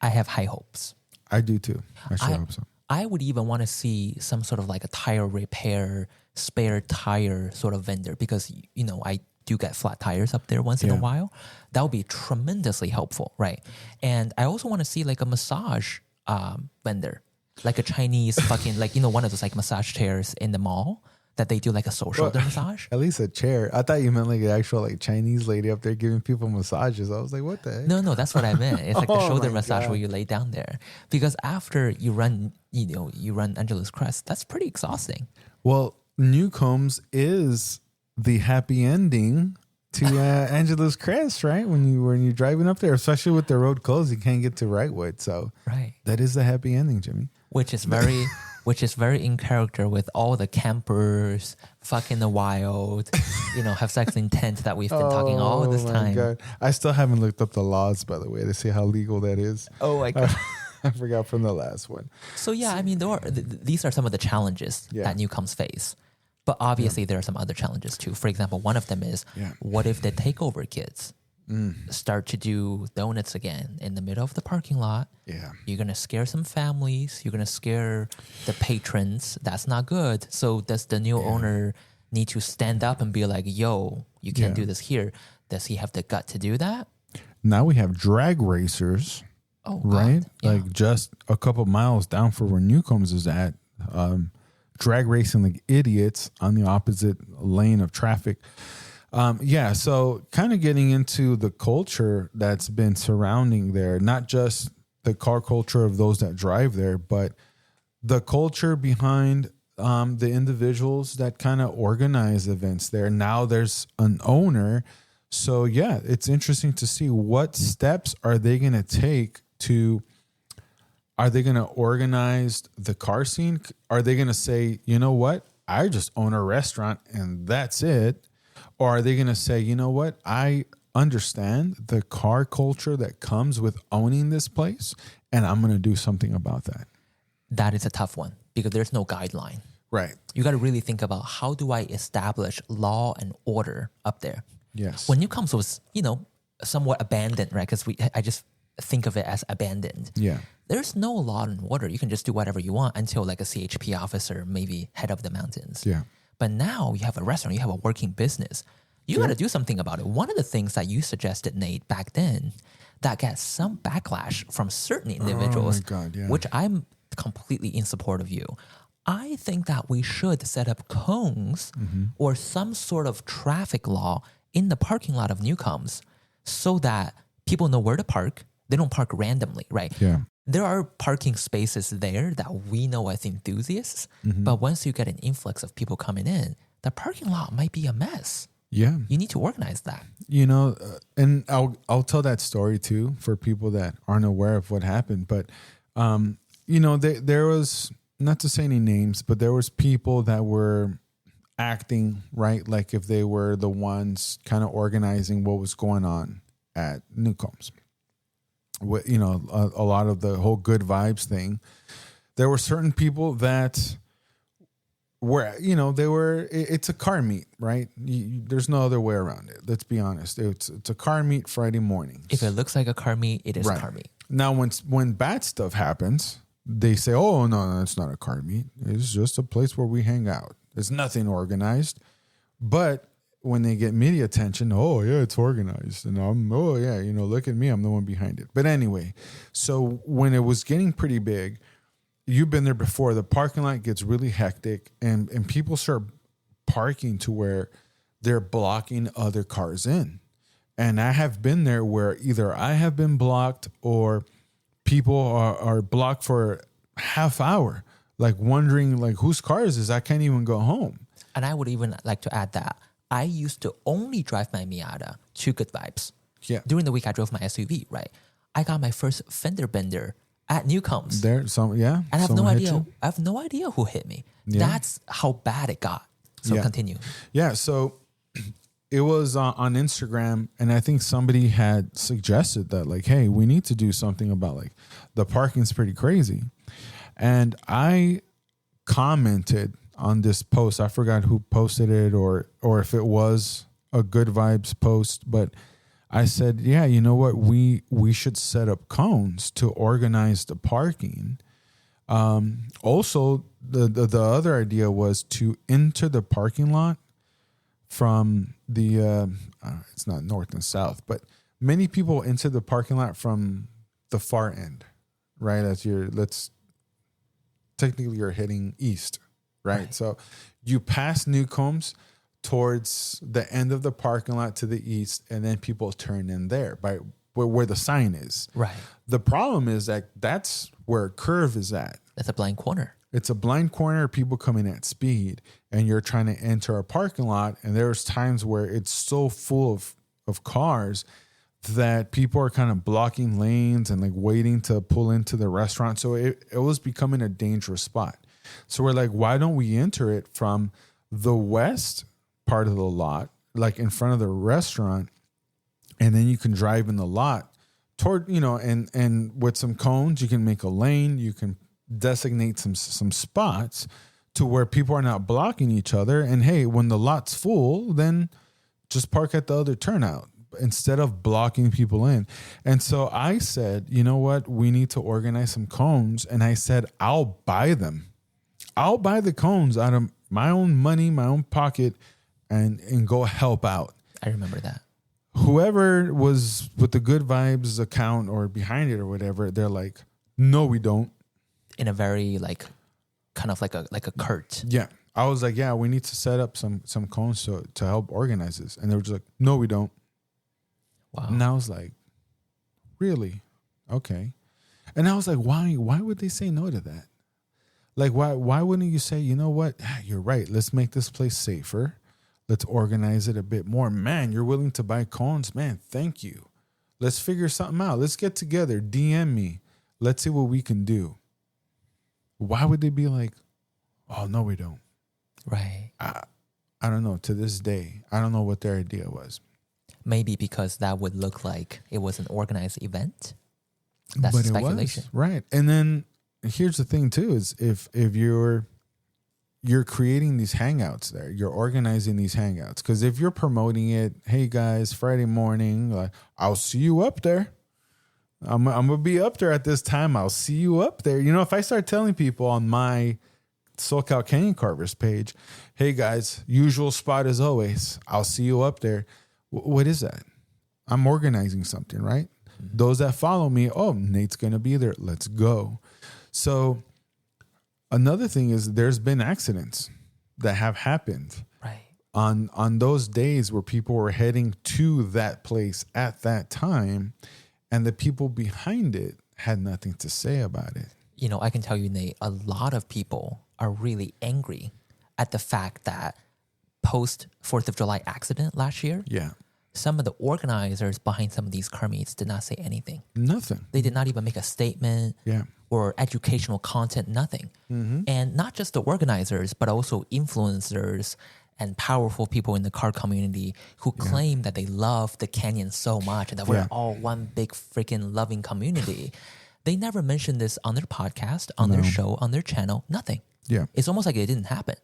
I have high hopes. I do too. I sure hope so. I would even want to see some sort of like a tire repair, spare tire sort of vendor because, I do get flat tires up there once in a while. That would be tremendously helpful, right? And I also want to see like a massage vendor. Like a Chinese fucking, one of those like massage chairs in the mall that they do like a shoulder massage. At least a chair. I thought you meant like an actual like Chinese lady up there giving people massages. I was like, what the heck? No, that's what I meant. It's like the shoulder massage where you lay down there. Because after you run Angeles Crest, that's pretty exhausting. Well, Newcomb's is the happy ending to Angeles Crest, right? When you're driving up there, especially with the road closed, you can't get to Wrightwood. So that is the happy ending, Jimmy. Which is very in character with all the campers, fucking the wild, have sex in tent that we've been talking all this time. God. I still haven't looked up the laws, by the way, to see how legal that is. Oh my God. I forgot from the last one. So I mean, these are some of the challenges that Newcombs face. But obviously there are some other challenges too. For example, one of them is what if the takeover kids start to do donuts again in the middle of the parking lot? Yeah. You're going to scare some families. You're going to scare the patrons. That's not good. So does the new owner need to stand up and be like, yo, you can't do this here? Does he have the gut to do that? Now we have drag racers, right? Yeah. Like just a couple miles down from where Newcombs is at. Drag racing like idiots on the opposite lane of traffic. So kind of getting into the culture that's been surrounding there, not just the car culture of those that drive there, but the culture behind the individuals that kind of organize events there. Now there's an owner. So it's interesting to see what steps are they going to take to Are they going to organize the car scene? Are they going to say, you know what? I just own a restaurant and that's it. Or are they going to say, you know what? I understand the car culture that comes with owning this place and I'm going to do something about that. That is a tough one because there's no guideline. Right. You got to really think about how do I establish law and order up there? Yes. When Newcomb was, somewhat abandoned, right? Because I just think of it as abandoned. Yeah. There's no law and order. You can just do whatever you want until like a CHP officer maybe head of the mountains. Yeah. But now you have a restaurant, you have a working business. You got to do something about it. One of the things that you suggested, Nate, back then that gets some backlash from certain individuals, which I'm completely in support of you. I think that we should set up cones or some sort of traffic law in the parking lot of Newcombs so that people know where to park. They don't park randomly, right? Yeah. There are parking spaces there that we know as enthusiasts, but once you get an influx of people coming in, the parking lot might be a mess. Yeah. You need to organize that. And I'll tell that story too for people that aren't aware of what happened. But, there was, not to say any names, but there was people that were acting, right? Like if they were the ones kind of organizing what was going on at Newcombs. A lot of the whole good vibes thing. There were certain people that were, it's a car meet, right? There's no other way around it. Let's be honest. It's a car meet Friday mornings. If it looks like a car meet, it is right. a car meet. Now, when bad stuff happens, they say, oh, no, it's not a car meet. It's just a place where we hang out. There's nothing organized. But when they get media attention, oh, yeah, it's organized. And look at me. I'm the one behind it. But anyway, so when it was getting pretty big, you've been there before, the parking lot gets really hectic and people start parking to where they're blocking other cars in. And I have been there where either I have been blocked or people are blocked for half hour, like wondering like whose car is this? I can't even go home. And I would even like to add that I used to only drive my Miata to Good Vibes. Yeah. During the week, I drove my SUV, right? I got my first fender bender at Newcombs. And I have no idea. I have no idea who hit me. Yeah. That's how bad it got. So continue. Yeah. So it was on Instagram, and I think somebody had suggested that, like, hey, we need to do something about like the parking's pretty crazy. And I commented on this post. I forgot who posted it or if it was a Good Vibes post, but I said, yeah, you know what? We should set up cones to organize the parking. Also, the other idea was to enter the parking lot from the, it's not north and south, but many people enter the parking lot from the far end, right? Technically you're heading east, right? So you pass Newcombs towards the end of the parking lot to the east, and then people turn in there by where the sign is. Right. The problem is that that's where a curve is at. That's a blind corner. It's a blind corner, people coming at speed, and you're trying to enter a parking lot, and there's times where it's so full of cars that people are kind of blocking lanes and like waiting to pull into the restaurant. So it was becoming a dangerous spot. So we're like, why don't we enter it from the west part of the lot, like in front of the restaurant, and then you can drive in the lot toward, and with some cones, you can make a lane, you can designate some spots to where people are not blocking each other. And hey, when the lot's full, then just park at the other turnout instead of blocking people in. And so I said, you know what? We need to organize some cones. And I said, I'll buy them. I'll buy the cones out of my own money, my own pocket, and go help out. I remember that. Whoever was with the Good Vibes account or behind it or whatever, they're like, no, we don't. In a very kind of like a curt. Yeah. I was like, yeah, we need to set up some cones to help organize this. And they were just like, no, we don't. Wow. And I was like, really? Okay. And I was like, why would they say no to that? Like, why wouldn't you say, you know what? You're right. Let's make this place safer. Let's organize it a bit more. Man, you're willing to buy cones? Man, thank you. Let's figure something out. Let's get together. DM me. let's see what we can do. Why would they be like, oh, no, we don't? Right. I don't know. To this day, I don't know what their idea was. Maybe because that would look like it was an organized event. That's but speculation. It was, right. And then here's the thing too, is if you're creating these hangouts there, you're organizing these hangouts. Because if you're promoting it, hey guys, Friday morning, like, I'll see you up there. I'm gonna be up there at this time. I'll see you up there. You know, if I start telling people on my SoCal Canyon Carvers page, hey guys, usual spot as always, I'll see you up there. What is that? I'm organizing something, right? Mm-hmm. Those that follow me, oh, Nate's gonna be there. Let's go. So another thing is there's been accidents that have happened on those days where people were heading to that place at that time, and the people behind it had nothing to say about it. You know, I can tell you, Nate, a lot of people are really angry at the fact that post 4th of July accident last year, some of the organizers behind some of these car meets did not say anything. Nothing. They did not even make a statement or educational content, nothing. Mm-hmm. And not just the organizers, but also influencers and powerful people in the car community who claim that they love the canyon so much and that we're all one big freaking loving community. They never mentioned this on their podcast, on their show, on their channel, nothing. Yeah. It's almost like it didn't happen.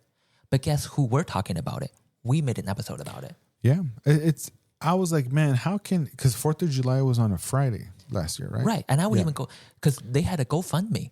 But guess who we're talking about it? We made an episode about it. Yeah. I was like, man, how can, because 4th of July was on a Friday last year, right? Right. And I would even go, because they had a GoFundMe.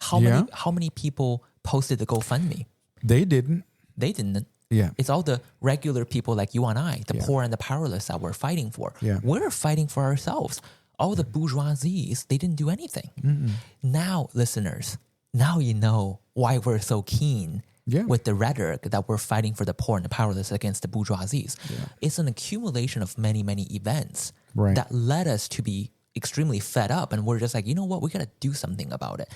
How many people posted the GoFundMe? They didn't. They didn't. Yeah. It's all the regular people like you and I, the poor and the powerless that we're fighting for. Yeah. We're fighting for ourselves. All the bourgeoisies, they didn't do anything. Mm-mm. Now, listeners, now you know why we're so keen with the rhetoric that we're fighting for the poor and the powerless against the bourgeoisies. Yeah. It's an accumulation of many, many events that led us to be extremely fed up. And we're just like, you know what? We got to do something about it.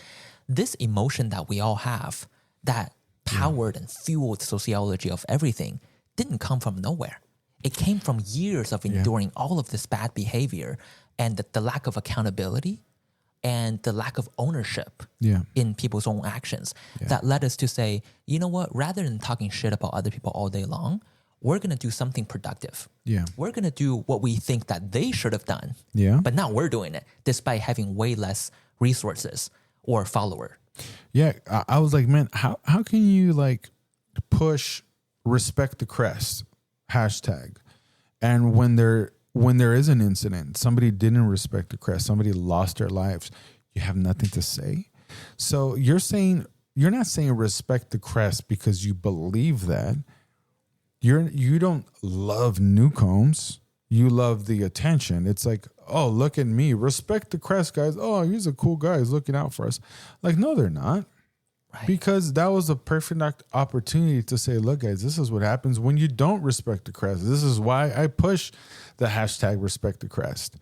This emotion that we all have that powered and fueled sociology of everything didn't come from nowhere. It came from years of enduring all of this bad behavior and the lack of accountability and the lack of ownership in people's own actions that led us to say, you know what, rather than talking shit about other people all day long, we're going to do something productive. Yeah. We're going to do what we think that they should have done. Yeah. But now we're doing it despite having way less resources or follower. Yeah. I was like, man, how can you like push respect the crest hashtag? And when there is an incident, somebody didn't respect the crest, somebody lost their lives, you have nothing to say. So you're not saying respect the crest because you believe that. You don't love Newcombs. You love the attention. It's like, oh, look at me. Respect the crest, guys. Oh, he's a cool guy. He's looking out for us. Like, no, they're not. Right. Because that was a perfect opportunity to say, look, guys, this is what happens when you don't respect the crest. This is why I push the hashtag respect the crest.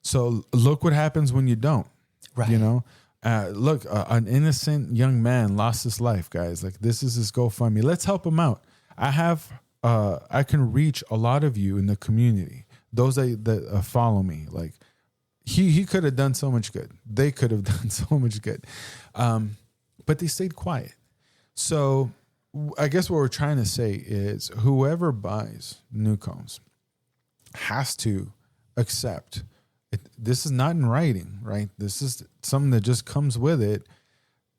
So look what happens when you don't. Right. You know, look, an innocent young man lost his life, guys. Like, this is his GoFundMe. Let's help him out. I can reach a lot of you in the community. Those that follow me. Like, he could have done so much good. They could have done so much good. But they stayed quiet. So I guess what we're trying to say is whoever buys Newcombs has to accept it. This is not in writing, right? This is something that just comes with it,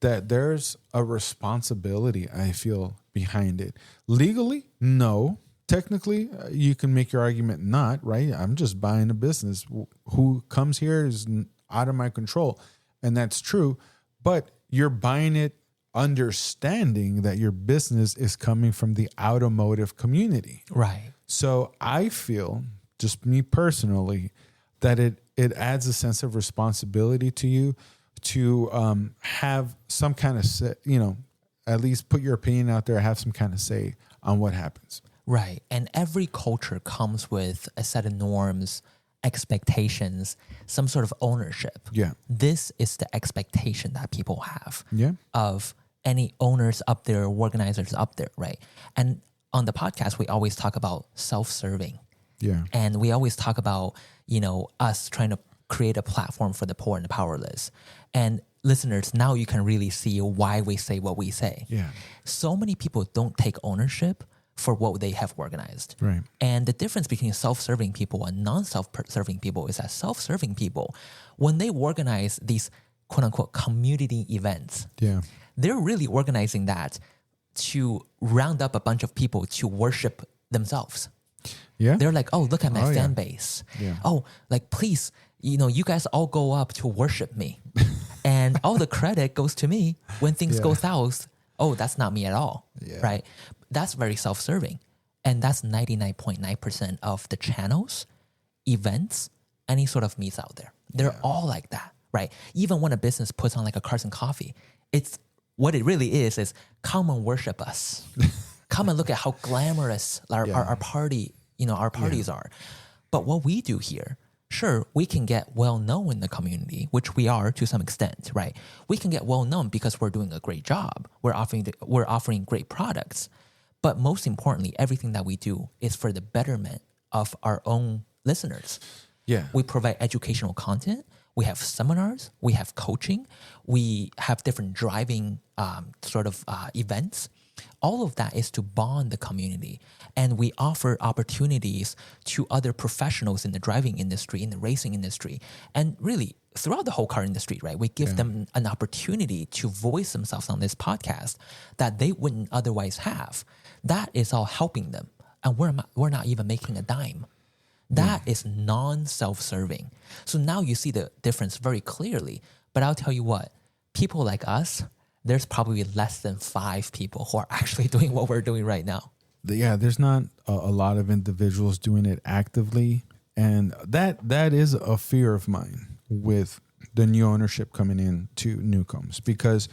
that there's a responsibility, I feel, behind it. Legally, no. Technically, you can make your argument not, right? I'm just buying a business. Who comes here is out of my control. And that's true. But you're buying it understanding that your business is coming from the automotive community. Right. So I feel, just me personally, that it adds a sense of responsibility to you to have some kind of, at least put your opinion out there, have some kind of say on what happens. Right. And every culture comes with a set of norms, expectations, some sort of ownership. Yeah. This is the expectation that people have of any owners up there, organizers up there, right? And on the podcast, we always talk about self-serving. Yeah. And we always talk about, us trying to create a platform for the poor and the powerless. And listeners, now you can really see why we say what we say. Yeah. So many people don't take ownership for what they have organized. Right. And the difference between self-serving people and non-self-serving people is that self-serving people, when they organize these quote unquote community events, they're really organizing that to round up a bunch of people to worship themselves. Yeah. They're like, oh, look at my fan base. Yeah. Oh, like, please, you guys all go up to worship me. And all the credit goes to me when things go south. Oh, that's not me at all. Yeah. Right? That's very self-serving. And that's 99.9% of the channels, events, any sort of meets out there. They're all like that, right? Even when a business puts on like a Carson Coffee, it's what it really is come and worship us. Come and look at how glamorous our party, our parties are. But what we do here, sure, we can get well known in the community, which we are to some extent, right? We can get well known because we're doing a great job. We're offering great products. But most importantly, everything that we do is for the betterment of our own listeners. Yeah. We provide educational content. We have seminars. We have coaching. We have different driving events. All of that is to bond the community. And we offer opportunities to other professionals in the driving industry, in the racing industry, and really throughout the whole car industry, right? We give them an opportunity to voice themselves on this podcast that they wouldn't otherwise have. That is all helping them. And we're not even making a dime. That is non-self-serving. So now you see the difference very clearly. But I'll tell you what, people like us, there's probably less than 5 people who are actually doing what we're doing right now. Yeah, there's not a lot of individuals doing it actively. And that is a fear of mine with the new ownership coming in to Newcombs, because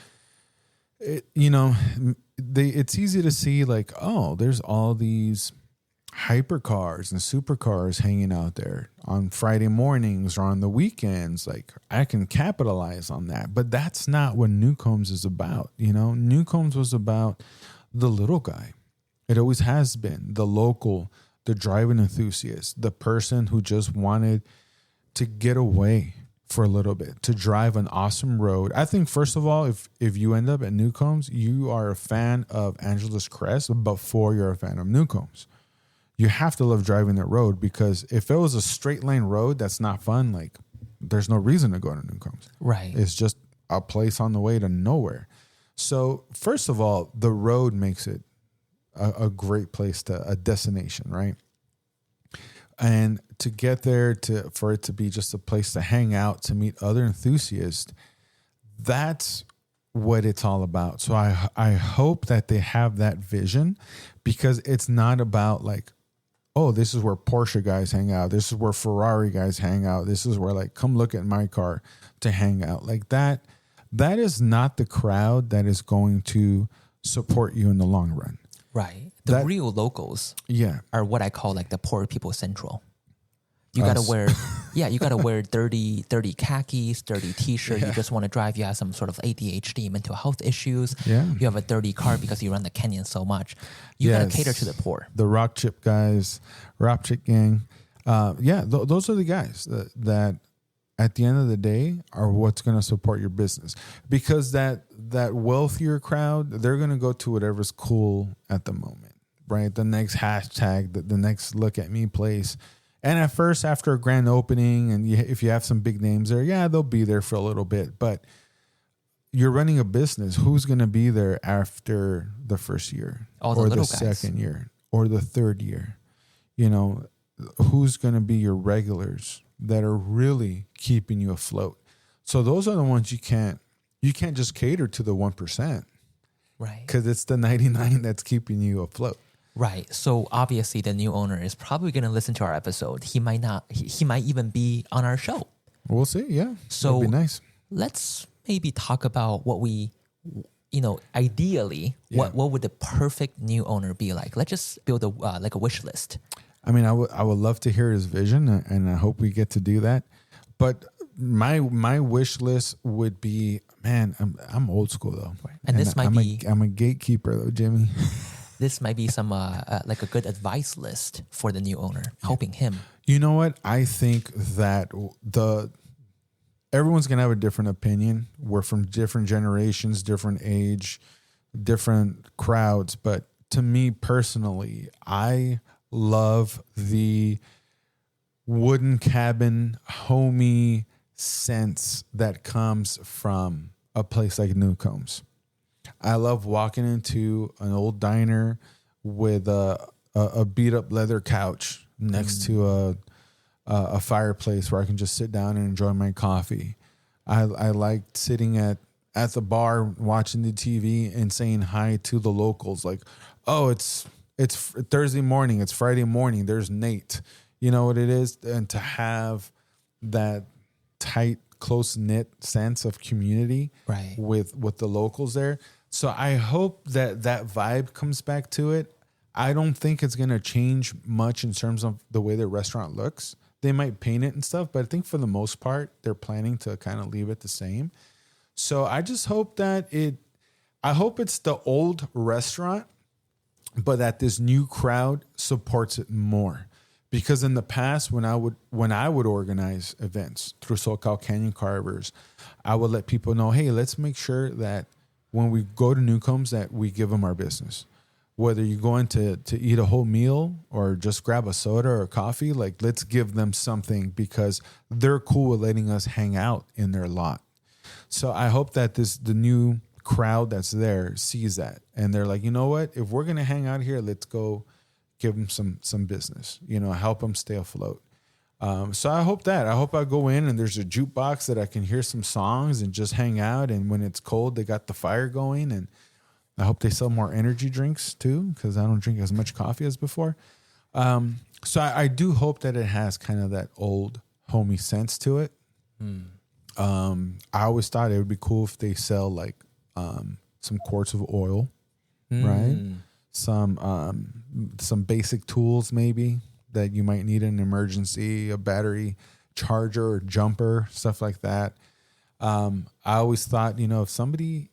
it's easy to see like, oh, there's all these hypercars and supercars hanging out there on Friday mornings or on the weekends. Like, I can capitalize on that, but that's not what Newcombs is about. Newcombs was about the little guy. It always has been the local, the driving enthusiast, the person who just wanted to get away for a little bit, to drive an awesome road. I think, first of all, if you end up at Newcombs, you are a fan of Angeles Crest before you're a fan of Newcombs. You have to love driving that road, because if it was a straight lane road that's not fun, like, there's no reason to go to Newcombs. Right. It's just a place on the way to nowhere. So first of all, the road makes it a great place, a destination, right? And to get there, for it to be just a place to hang out, to meet other enthusiasts, that's what it's all about. So I hope that they have that vision, because it's not about like, oh, this is where Porsche guys hang out. This is where Ferrari guys hang out. This is where, like, come look at my car to hang out. Like that is not the crowd that is going to support you in the long run. Right. The real locals are what I call like the poor people central. You got to wear dirty khakis, dirty t-shirt. You just want to drive. You have some sort of ADHD, mental health issues. Yeah. You have a dirty car because you run the canyon so much. You got to cater to the poor. The rock chip guys, rock chip gang. Those are the guys that at the end of the day are what's going to support your business, because that wealthier crowd, they're going to go to whatever's cool at the moment, right? The next hashtag, the next look at me place. And at first, after a grand opening, and if you have some big names there, they'll be there for a little bit. But you're running a business. Who's going to be there after the first year, or the second year, or the third year? Who's going to be your regulars that are really keeping you afloat? So those are the ones you can't just cater to the 1%, right? Because it's the 99 that's keeping you afloat. Right. So obviously the new owner is probably going to listen to our episode. He might not. He might even be on our show. We'll see. Yeah. So that'd be nice. Let's maybe talk about what we, ideally, what would the perfect new owner be like? Let's just build a wish list. I mean, I would love to hear his vision, and I hope we get to do that. But my wish list would be, man, I'm old school though, and this might be I'm a gatekeeper though, Jimmy. This might be some like a good advice list for the new owner, helping him. You know what? I think that everyone's going to have a different opinion. We're from different generations, different age, different crowds. But to me personally, I love the wooden cabin, homey sense that comes from a place like Newcomb's. I love walking into an old diner with a beat up leather couch next to a fireplace where I can just sit down and enjoy my coffee. I like sitting at the bar watching the TV and saying hi to the locals. Like, oh, it's Thursday morning, it's Friday morning. There's Nate. You know what it is, and to have that tight, close knit sense of community with the locals there. So I hope that vibe comes back to it. I don't think it's going to change much in terms of the way the restaurant looks. They might paint it and stuff, but I think for the most part, they're planning to kind of leave it the same. So I just hope that I hope it's the old restaurant, but that this new crowd supports it more. Because in the past, when I would organize events through SoCal Canyon Carvers, I would let people know, hey, let's make sure that when we go to Newcomb's that we give them our business. Whether you're going to eat a whole meal or just grab a soda or coffee, like let's give them something because they're cool with letting us hang out in their lot. So I hope that the new crowd that's there sees that. And they're like, you know what? If we're going to hang out here, let's go give them some business, help them stay afloat. So I hope I go in and there's a jukebox that I can hear some songs and just hang out. And when it's cold, they got the fire going. And I hope they sell more energy drinks too, because I don't drink as much coffee as before. So I do hope that it has kind of that old homey sense to it. I always thought it would be cool if they sell like some quarts of oil, right? Some basic tools maybe that you might need in an emergency, a battery charger or jumper, stuff like that. I always thought, if somebody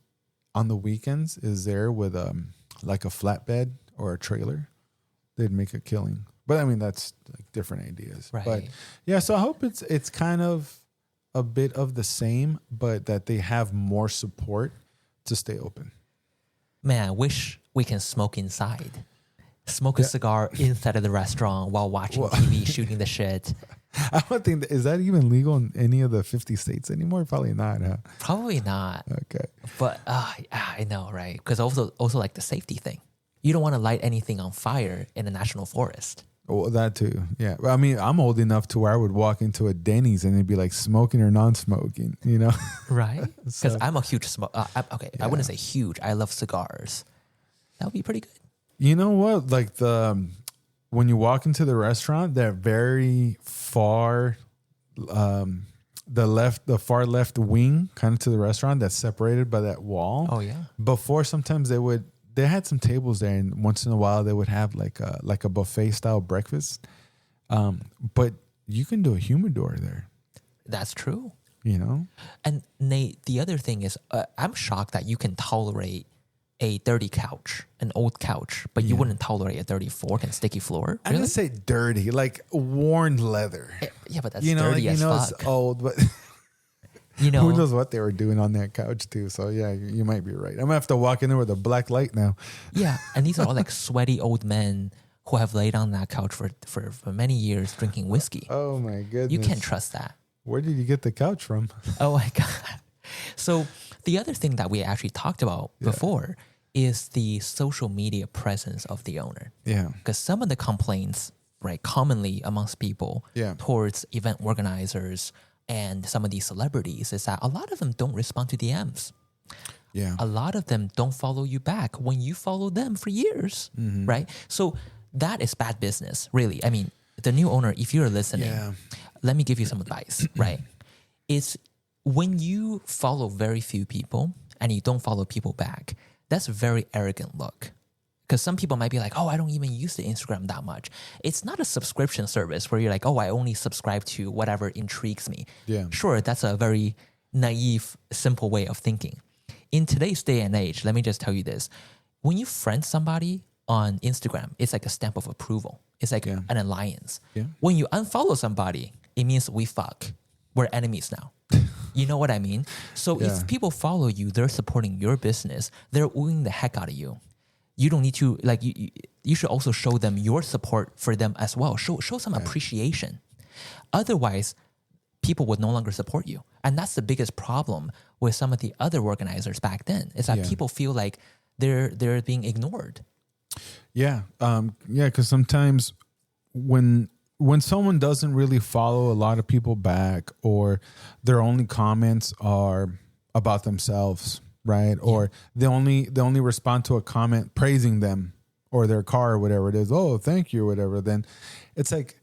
on the weekends is there with like a flatbed or a trailer, they'd make a killing. But I mean, that's like different ideas. Right. But yeah, so I hope it's kind of a bit of the same, but that they have more support to stay open. Man, I wish we can smoke inside. Smoke a cigar inside of the restaurant while watching TV, shooting the shit. I don't think is that even legal in any of the 50 states anymore? Probably not, huh? Probably not. Okay. But I know, right? Because also like the safety thing. You don't want to light anything on fire in a national forest. Well, that too. Yeah. Well, I mean, I'm old enough to where I would walk into a Denny's and it'd be like smoking or non-smoking, Right? Because I'm a huge smoker. I wouldn't say huge. I love cigars. That would be pretty good. You know what? Like when you walk into the restaurant, that very far, the far left wing kind of to the restaurant that's separated by that wall. Oh yeah. Before, sometimes they had some tables there, and once in a while they would have like a buffet style breakfast. But you can do a humidor there. That's true. And Nate, the other thing is, I'm shocked that you can tolerate a dirty couch, an old couch, but you wouldn't tolerate a dirty fork and sticky floor. Really? I didn't say dirty, like worn leather. Yeah, but that's dirty as fuck. It's old, but who knows what they were doing on that couch too. So yeah, you might be right. I'm gonna have to walk in there with a black light now. Yeah, and these are all like sweaty old men who have laid on that couch for many years drinking whiskey. Oh my goodness. You can't trust that. Where did you get the couch from? Oh my God. So the other thing that we actually talked about before is the social media presence of the owner. Yeah. Because some of the complaints, right, commonly amongst people towards event organizers and some of these celebrities is that a lot of them don't respond to DMs. Yeah. A lot of them don't follow you back when you follow them for years, right? So that is bad business, really. I mean, the new owner, if you're listening, let me give you some advice, right? It's when you follow very few people and you don't follow people back, that's a very arrogant look. Because some people might be like, oh, I don't even use the Instagram that much. It's not a subscription service where you're like, oh, I only subscribe to whatever intrigues me. Yeah. Sure, that's a very naive, simple way of thinking. In today's day and age, let me just tell you this. When you friend somebody on Instagram, it's like a stamp of approval. It's like an alliance. Yeah. When you unfollow somebody, it means we fuck. We're enemies now. You know what I mean? So if people follow you, they're supporting your business, they're wooing the heck out of you. You don't need to, like, you should also show them your support for them as well. Show some appreciation. Otherwise, people would no longer support you. And that's the biggest problem with some of the other organizers back then, is that people feel like they're being ignored. Yeah. Because sometimes when someone doesn't really follow a lot of people back, or their only comments are about themselves, right? Or they only respond to a comment praising them or their car or whatever it is. Oh, thank you, or whatever. Then it's like,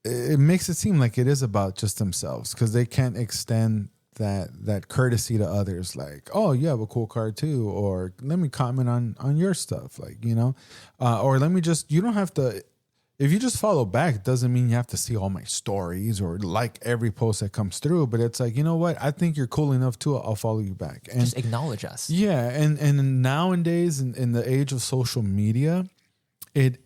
it makes it seem like it is about just themselves, because they can't extend that courtesy to others. Like, oh, you have a cool car too, or let me comment on your stuff, like, or let me just, you don't have to. If you just follow back, it doesn't mean you have to see all my stories or like every post that comes through. But it's like, you know what? I think you're cool enough too. I'll follow you back. And just acknowledge us. Yeah. And nowadays in the age of social media, it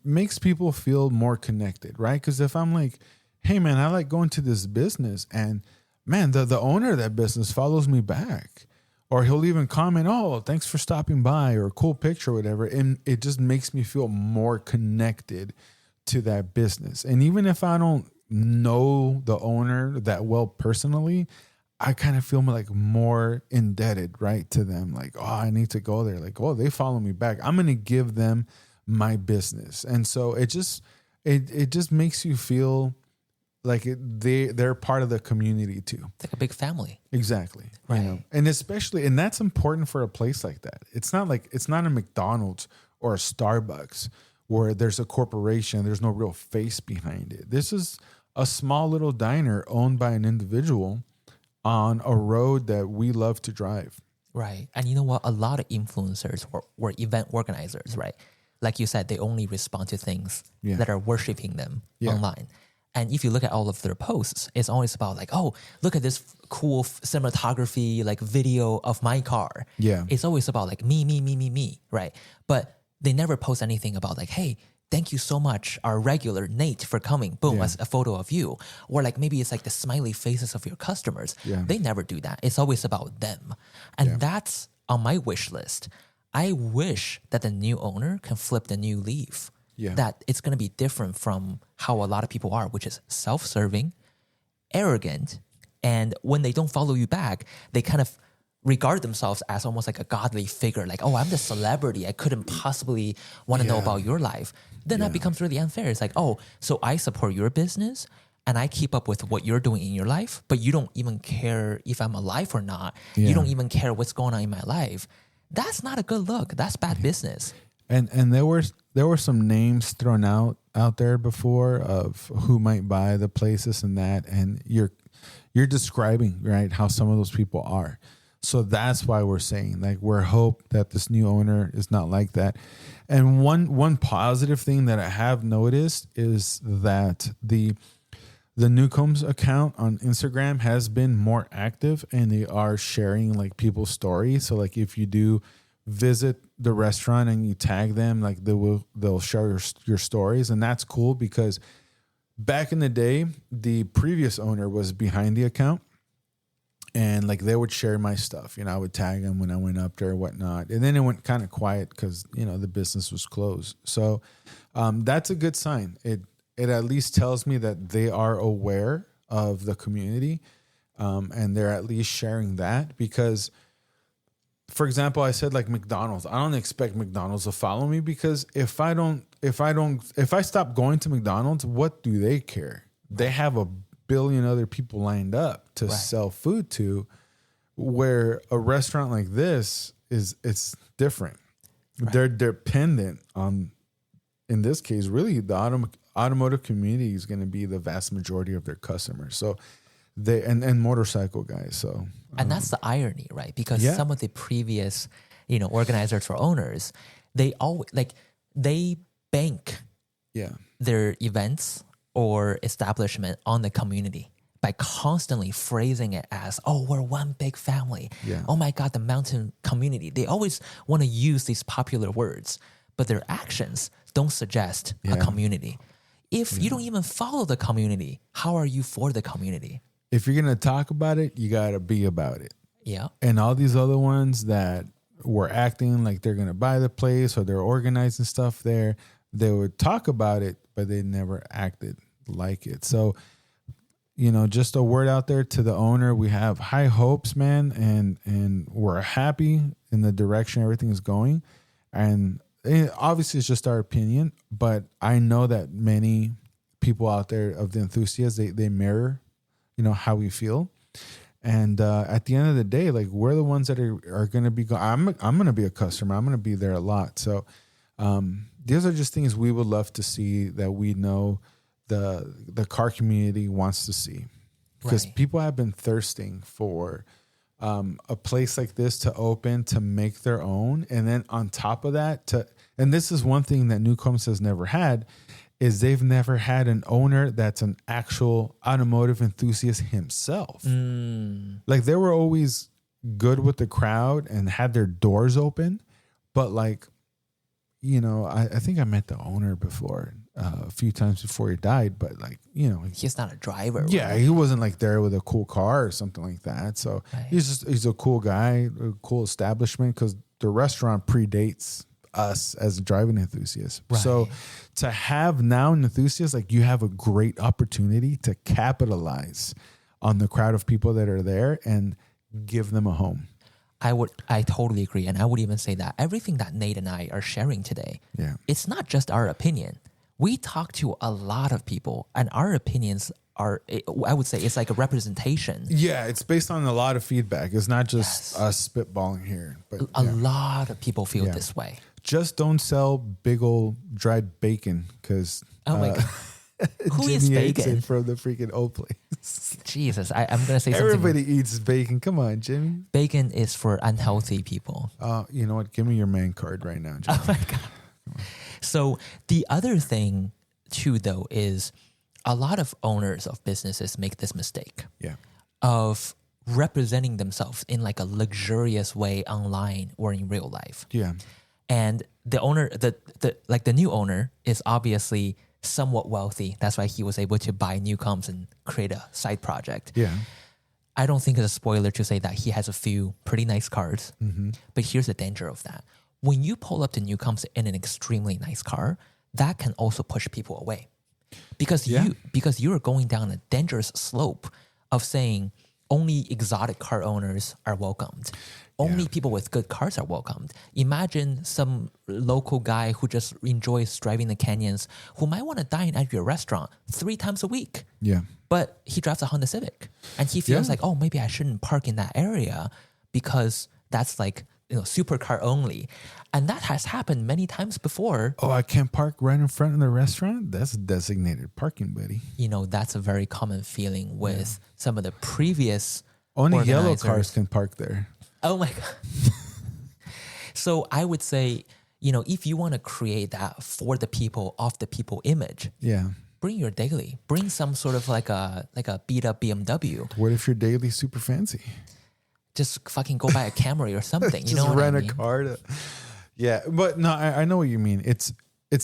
makes people feel more connected, right? Because if I'm like, hey, man, I like going to this business, and man, the owner of that business follows me back. Or he'll even comment, oh, thanks for stopping by, or a cool picture or whatever. And it just makes me feel more connected to that business. And even if I don't know the owner that well personally, I kind of feel like more indebted, right, to them. Like, oh, I need to go there. Like, oh, they follow me back. I'm going to give them my business. And so it just makes you feel like they're part of the community too. It's like a big family. Exactly. Right. And especially, and that's important for a place like that. It's not a McDonald's or a Starbucks where there's a corporation, there's no real face behind it. This is a small little diner owned by an individual on a road that we love to drive. Right. And you know what? A lot of influencers were event organizers, right? Like you said, they only respond to things that are worshiping them online. And if you look at all of their posts, it's always about like, oh, look at this cool cinematography, like video of my car. Yeah. It's always about like me, right? But they never post anything about like, hey, thank you so much, our regular Nate, for coming. Boom, as a photo of you. Or like maybe it's like the smiley faces of your customers. Yeah. They never do that. It's always about them. And that's on my wish list. I wish that the new owner can flip the new leaf. Yeah. That it's going to be different from how a lot of people are, which is self-serving, arrogant, and when they don't follow you back, they kind of regard themselves as almost like a godly figure, like, oh, I'm the celebrity, I couldn't possibly want to know about your life. Then that becomes really unfair. It's like, oh, so I support your business and I keep up with what you're doing in your life, but you don't even care if I'm alive or not. You don't even care what's going on in my life. That's not a good look. That's bad business. And there were some names thrown out there before of who might buy the places and that, and you're describing, right, how some of those people are. So that's why we're saying, like, we're hope that this new owner is not like that. And one positive thing that I have noticed is that the Newcomb's account on Instagram has been more active, and they are sharing like people's stories. So like if you do visit the restaurant and you tag them, like they'll share your stories, and that's cool because back in the day, the previous owner was behind the account, and like they would share my stuff. I would tag them when I went up there or whatnot, and then it went kind of quiet because the business was closed. So that's a good sign. It at least tells me that they are aware of the community, and they're at least sharing that because. For example, I said like McDonald's. I don't expect McDonald's to follow me because if I stop going to McDonald's, what do they care? They have a billion other people lined up to sell food to, where a restaurant like this it's different. Right. They're dependent on, in this case, really the automotive community is going to be the vast majority of their customers. So they and motorcycle guys. So and that's the irony, right? Because some of the previous, organizers or owners, they always they bank their events or establishment on the community by constantly phrasing it as, oh, we're one big family. Yeah. Oh my God, the mountain community. They always want to use these popular words, but their actions don't suggest a community. If you don't even follow the community, how are you for the community? if you're going to talk about it, you got to be about it. Yeah. And all these other ones that were acting like they're going to buy the place or they're organizing stuff there, they would talk about it, but they never acted like it. So, you know, just a word out there to the owner. We have high hopes, man, and we're happy in the direction everything is going. And obviously it's just our opinion, but I know that many people out there of the enthusiasts, they mirror, you know, how we feel. And at the end of the day, like, we're the ones that are going to be I'm going to be a customer. I'm going to be there a lot. So these are just things we would love to see, that we know the car community wants to see, because people have been thirsting for a place like this to open, to make their own. And then on top of that, and this is one thing that Newcomb has never had, is they've never had an owner that's an actual automotive enthusiast himself. Like, they were always good with the crowd and had their doors open, but like, you know, I think I met the owner before a few times before he died, but like, you know, he's not a driver. Yeah, right? he wasn't like there with a cool car or something like that. So he's a cool guy, a cool establishment, because the restaurant predates us as driving enthusiasts. Right. So to have now an enthusiast, like, you have a great opportunity to capitalize on the crowd of people that are there and give them a home. I totally agree. And I would even say that everything that Nate and I are sharing today, it's not just our opinion. We talk to a lot of people, and our opinions are, I would say, it's like a representation. Yeah, it's based on a lot of feedback. It's not just us spitballing here. But a lot of people feel this way. Just don't sell big old dried bacon, because oh my God. Who Jimmy is eats bacon? it from the freaking old place. Jesus, I'm going to say something. Everybody eats bacon. Come on, Jimmy. Bacon is for unhealthy people. You know what? Give me your man card right now, Jimmy. Oh my God. So the other thing too, though, is a lot of owners of businesses make this mistake of representing themselves in like a luxurious way online or in real life. Yeah. And the owner, the new owner is obviously somewhat wealthy. That's why he was able to buy Newcomb and create a side project. Yeah. I don't think it's a spoiler to say that he has a few pretty nice cars. Mm-hmm. But here's the danger of that. When you pull up to Newcomb in an extremely nice car, that can also push people away. Because you are going down a dangerous slope of saying only exotic car owners are welcomed. Only people with good cars are welcomed. Imagine some local guy who just enjoys driving the canyons, who might want to dine at your restaurant 3 times a week. Yeah. But he drives a Honda Civic, and he feels like, oh, maybe I shouldn't park in that area because that's like, you know, supercar only. And that has happened many times before. Oh, I can't park right in front of the restaurant? That's designated parking, buddy. You know, that's a very common feeling with some of the previous Only yellow cars can park there. Oh my God. So I would say, you know, if you want to create that for the people, of the people image, bring your daily. Bring some sort of like a beat up BMW. What if your daily's super fancy? Just fucking go buy a Camry or something. You Just know what rent I mean? a car. But no, I know what you mean. It's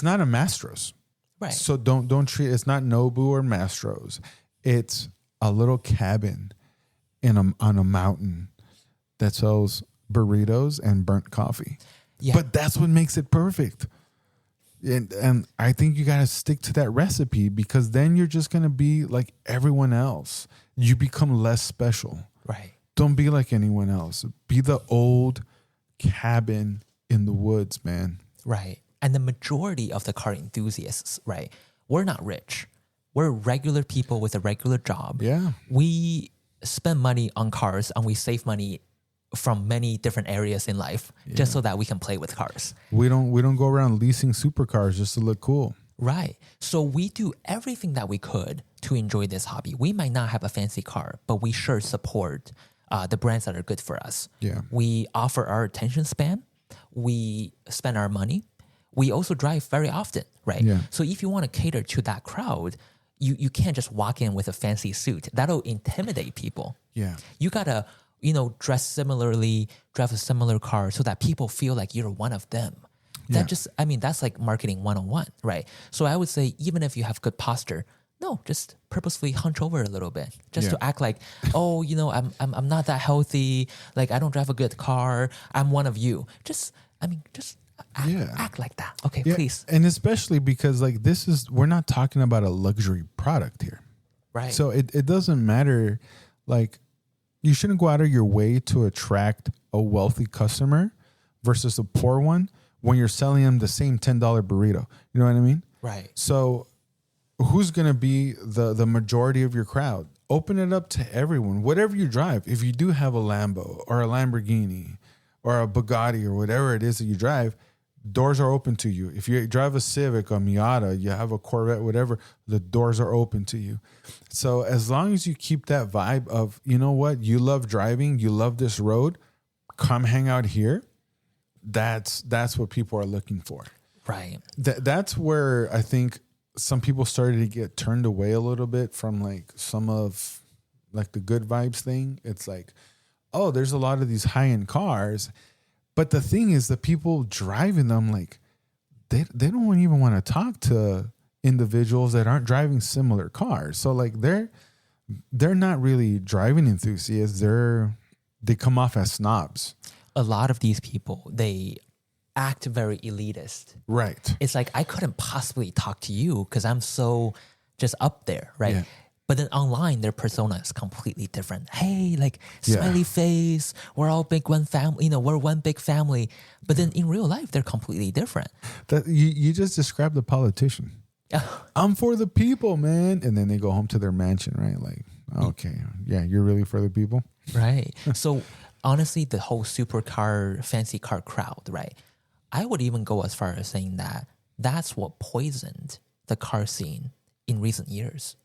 not a Mastros. Right. So don't treat it's not Nobu or Mastros. It's a little cabin on a mountain that sells burritos and burnt coffee. Yeah. But that's what makes it perfect. And I think you got to stick to that recipe, because then you're just going to be like everyone else. You become less special. Right. Don't be like anyone else. Be the old cabin in the woods, man. Right. And the majority of the car enthusiasts, right, we're not rich. We're regular people with a regular job. Yeah. We spend money on cars, and we save money from many different areas in life just so that we can play with cars. We don't go around leasing supercars just to look cool. Right. So we do everything that we could to enjoy this hobby. We might not have a fancy car, but we sure support the brands that are good for us. Yeah. We offer our attention span. We spend our money. We also drive very often, right? Yeah. So if you want to cater to that crowd, you can't just walk in with a fancy suit. That'll intimidate people. Yeah. You gotta, dress similarly, drive a similar car so that people feel like you're one of them. That's like marketing 101, right? So I would say, even if you have good posture, No, just purposefully hunch over a little bit, just to act like, oh, you know, I'm not that healthy. Like I don't drive a good car. I'm one of you. Just act like that. Okay, please. And especially because like we're not talking about a luxury product here. Right. So it doesn't matter. Like you shouldn't go out of your way to attract a wealthy customer versus a poor one when you're selling them the same $10 burrito. You know what I mean? Right. So who's going to be the majority of your crowd? Open it up to everyone. Whatever you drive, if you do have a Lambo or a Lamborghini or a Bugatti or whatever it is that you drive, doors are open to you. If you drive a Civic or Miata, you have a Corvette, whatever, the doors are open to you. So as long as you keep that vibe of, you know what, you love driving, you love this road, come hang out here. That's what people are looking for. Right. That's where I think some people started to get turned away a little bit from like some of like the good vibes thing. It's like, oh, there's a lot of these high-end cars. But the thing is, the people driving them, like, they don't even want to talk to individuals that aren't driving similar cars. So like they're not really driving enthusiasts. They come off as snobs. A lot of these people, they act very elitist. Right. It's like, I couldn't possibly talk to you because I'm so just up there, right? Yeah. But then online, their persona is completely different. Hey, like smiley face, we're all one family, we're one big family. But then in real life, they're completely different. That you just described the politician. I'm for the people, man. And then they go home to their mansion, right? Like, okay, yeah, you're really for the people? Right. So honestly, the whole supercar, fancy car crowd, right? I would even go as far as saying that that's what poisoned the car scene in recent years.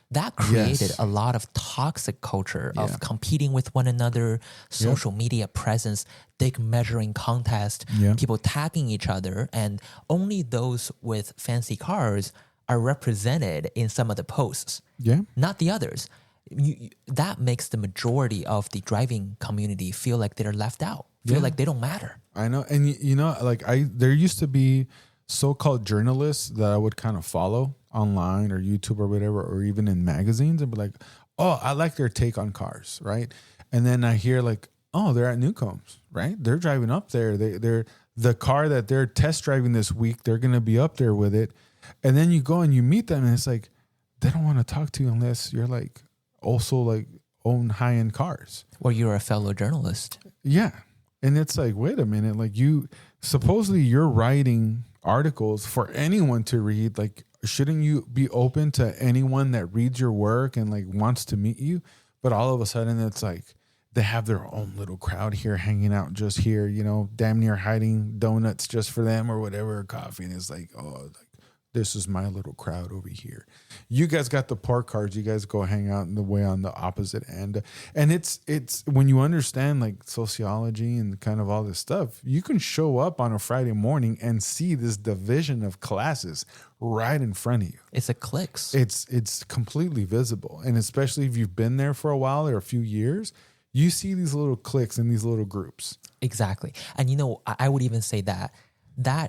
That created a lot of toxic culture of competing with one another, social media presence, dick measuring contest, people tagging each other, and only those with fancy cars are represented in some of the posts. Yeah. Not the others. That makes the majority of the driving community feel like they're left out, feel like they don't matter. I know. And like there used to be so-called journalists that I would kind of follow online or YouTube or whatever, or even in magazines, and be like, oh, I like their take on cars, right? And then I hear like, oh, they're at Newcomb, right? They're driving up there. They're the car that they're test driving this week, they're going to be up there with it. And then you go and you meet them and it's like, they don't want to talk to you unless you're like also like own high-end cars. Or you're a fellow journalist. Yeah. And it's like, wait a minute, like supposedly you're writing articles for anyone to read. Like, shouldn't you be open to anyone that reads your work and like wants to meet you? But all of a sudden it's like they have their own little crowd here hanging out just here, damn near hiding donuts just for them or whatever, or coffee. And it's like, oh, like this is my little crowd over here. You guys got the park cars. You guys go hang out in the way on the opposite end. And it's when you understand like sociology and kind of all this stuff, you can show up on a Friday morning and see this division of classes right in front of you. It's a cliques. It's completely visible. And especially if you've been there for a while or a few years, you see these little cliques and these little groups. Exactly. And I would even say that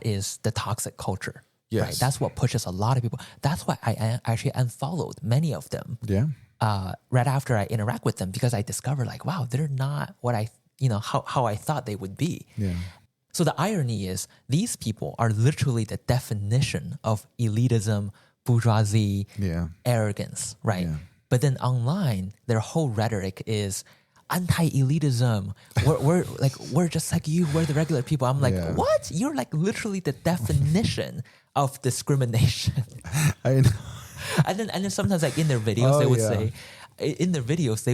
is the toxic culture. Yes. Right? That's what pushes a lot of people. That's why I actually unfollowed many of them. Yeah. Right after I interact with them, because I discovered like, wow, they're not what how I thought they would be. Yeah. So the irony is these people are literally the definition of elitism, bourgeoisie, arrogance, right? Yeah. But then online, their whole rhetoric is anti-elitism. We're just like you. We're the regular people. I'm like, what? You're like literally the definition of discrimination. I know. And then sometimes like in their videos they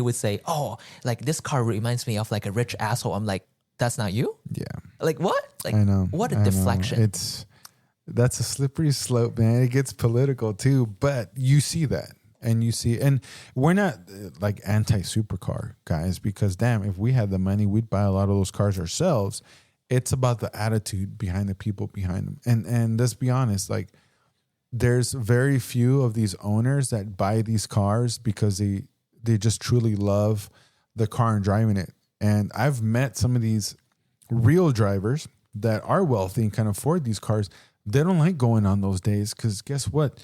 would say, oh, like this car reminds me of like a rich asshole. I'm like, that's not you? Yeah. Like what? Like I know. What a deflection. That's a slippery slope, man. It gets political too, but you see that. And we're not like anti-supercar guys, because damn, if we had the money, we'd buy a lot of those cars ourselves. It's about the attitude behind the people behind them. And let's be honest, like there's very few of these owners that buy these cars because they just truly love the car and driving it. And I've met some of these real drivers that are wealthy and can afford these cars. They don't like going on those days because guess what?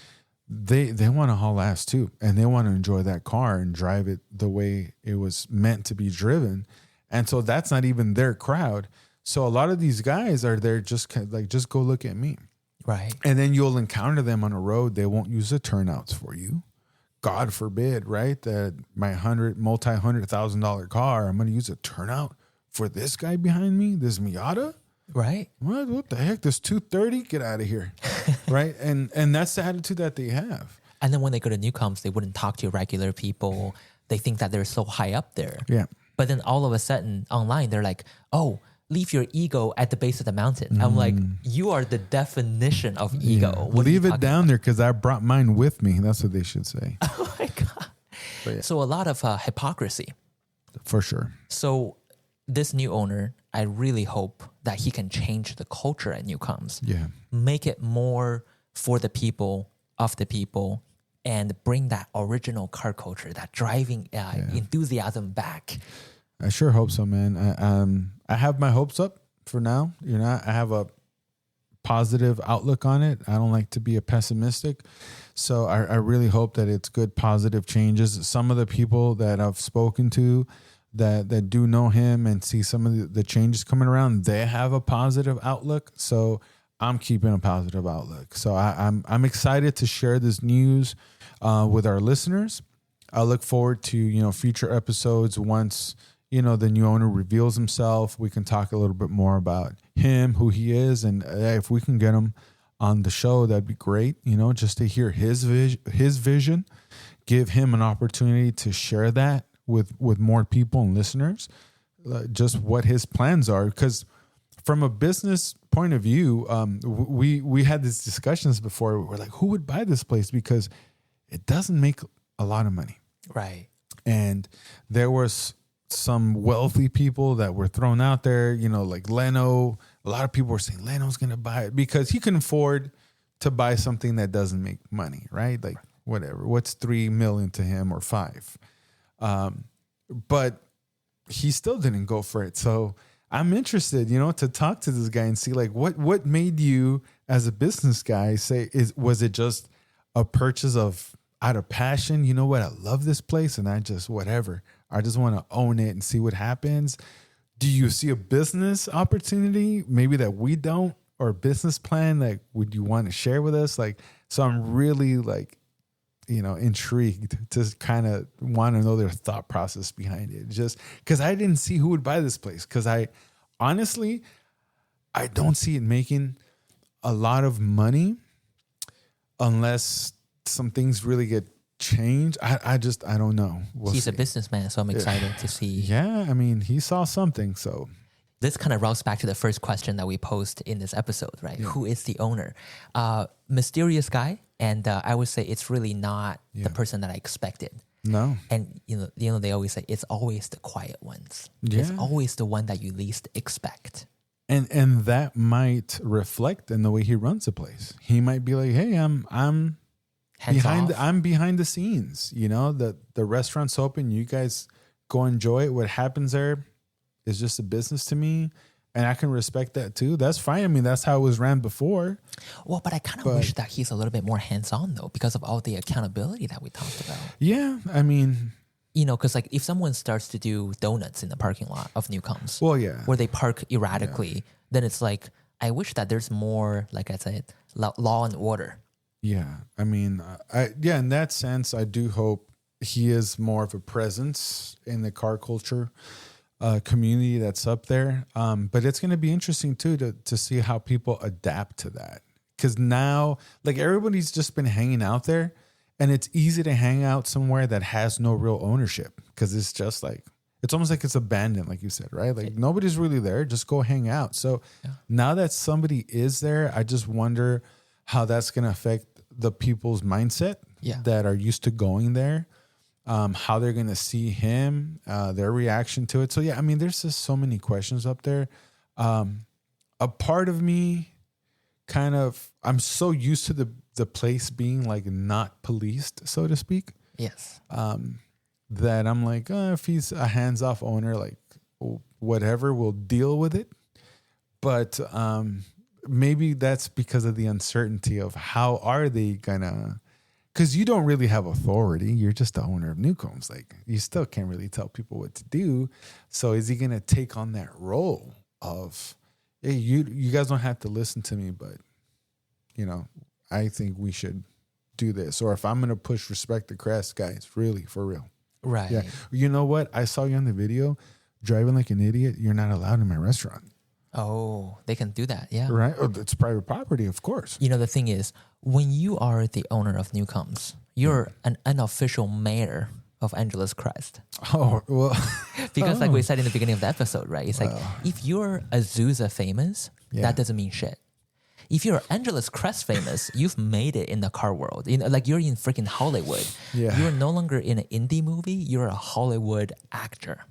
they want to haul ass too, and they want to enjoy that car and drive it the way it was meant to be driven. And so that's not even their crowd. So a lot of these guys are there just kind of like, just go look at me. Right. And then you'll encounter them on a road. They won't use the turnouts for you. God forbid, right? That my multi-$100,000 car, I'm going to use a turnout for this guy behind me, this Miata. Right. What the heck? This 230? Get out of here. Right. And that's the attitude that they have. And then when they go to Newcombs, they wouldn't talk to regular people. They think that they're so high up there. Yeah. But then all of a sudden online, they're like, oh, leave your ego at the base of the mountain. I'm like, you are the definition of ego. Yeah. Leave it down there because I brought mine with me. That's what they should say. Oh my God. Yeah. So a lot of hypocrisy. For sure. So this new owner, I really hope that he can change the culture at Newcombs. Yeah. Make it more for the people, of the people, and bring that original car culture, that driving enthusiasm back. I sure hope so, man. I have my hopes up for now. I have a positive outlook on it. I don't like to be a pessimistic. So I really hope that it's good, positive changes. Some of the people that I've spoken to that do know him and see some of the changes coming around, they have a positive outlook. So I'm keeping a positive outlook. So I'm excited to share this news with our listeners. I look forward to, future episodes once, the new owner reveals himself. We can talk a little bit more about him, who he is. And if we can get him on the show, that'd be great, just to hear his vision, give him an opportunity to share that with more people and listeners, just what his plans are. Because from a business point of view, we had these discussions before. We're like, who would buy this place? Because it doesn't make a lot of money. Right. And there was some wealthy people that were thrown out there, like Leno. A lot of people were saying Leno's going to buy it because he can afford to buy something that doesn't make money, right? Like whatever, what's $3 million to him or $5 million? But he still didn't go for it. So I'm interested, to talk to this guy and see like what made you as a business guy say, was it just a purchase out of passion? You know what? I love this place and I just want to own it and see what happens. Do you see a business opportunity maybe that we don't, or a business plan that would you want to share with us? Like, so I'm really like, intrigued to kind of want to know their thought process behind it. Just because I didn't see who would buy this place. Because I don't see it making a lot of money unless some things really get changed. I don't know. He's a businessman, so I'm excited to see. Yeah, I mean, he saw something. So this kind of routes back to the first question that we posed in this episode, right? Yeah. Who is the owner? Mysterious guy. And I would say it's really not the person that I expected. No. And, they always say it's always the quiet ones. Yeah. It's always the one that you least expect. And that might reflect in the way he runs the place. He might be like, hey, I'm behind the scenes. The restaurant's open. You guys go enjoy it. What happens there is just a business to me. And I can respect that too. That's fine. I mean, that's how it was ran before. Well, but I kind of wish that he's a little bit more hands-on though, because of all the accountability that we talked about. Yeah. I mean, because like if someone starts to do donuts in the parking lot of Newcombs, well, yeah, where they park erratically, then it's like, I wish that there's more, like I said, law and order. Yeah. I mean, in that sense, I do hope he is more of a presence in the car culture community that's up there. But it's going to be interesting too to see how people adapt to that. Because now, like, everybody's just been hanging out there, and it's easy to hang out somewhere that has no real ownership because it's just like, it's almost like it's abandoned, like you said, right? Like nobody's really there. Just go hang out. So now that somebody is there, I just wonder how that's going to affect the people's mindset that are used to going there. How they're going to see him, their reaction to it. So, yeah, I mean, there's just so many questions up there. A part of me I'm so used to the place being like not policed, so to speak. Yes. That I'm like, if he's a hands-off owner, like whatever, we'll deal with it. But maybe that's because of the uncertainty of how are they going to because you don't really have authority. You're just the owner of Newcomb's. Like, you still can't really tell people what to do. So is he going to take on that role of, hey, you guys don't have to listen to me, but, you know, I think we should do this. Or if I'm going to push respect the Crest, guys, really, for real. Right. Yeah. You know what? I saw you on the video driving like an idiot. You're not allowed in my restaurant. Oh, they can do that. Yeah. Right. Oh, it's private property, of course. You know, the thing is, when you are the owner of Newcomb's, you're an unofficial mayor of Angeles Crest. Oh, well. Because like we said in the beginning of the episode, right? It's like, if you're Azusa famous, that doesn't mean shit. If you're Angeles Crest famous, you've made it in the car world. You know, like you're in freaking Hollywood. Yeah. You're no longer in an indie movie. You're a Hollywood actor.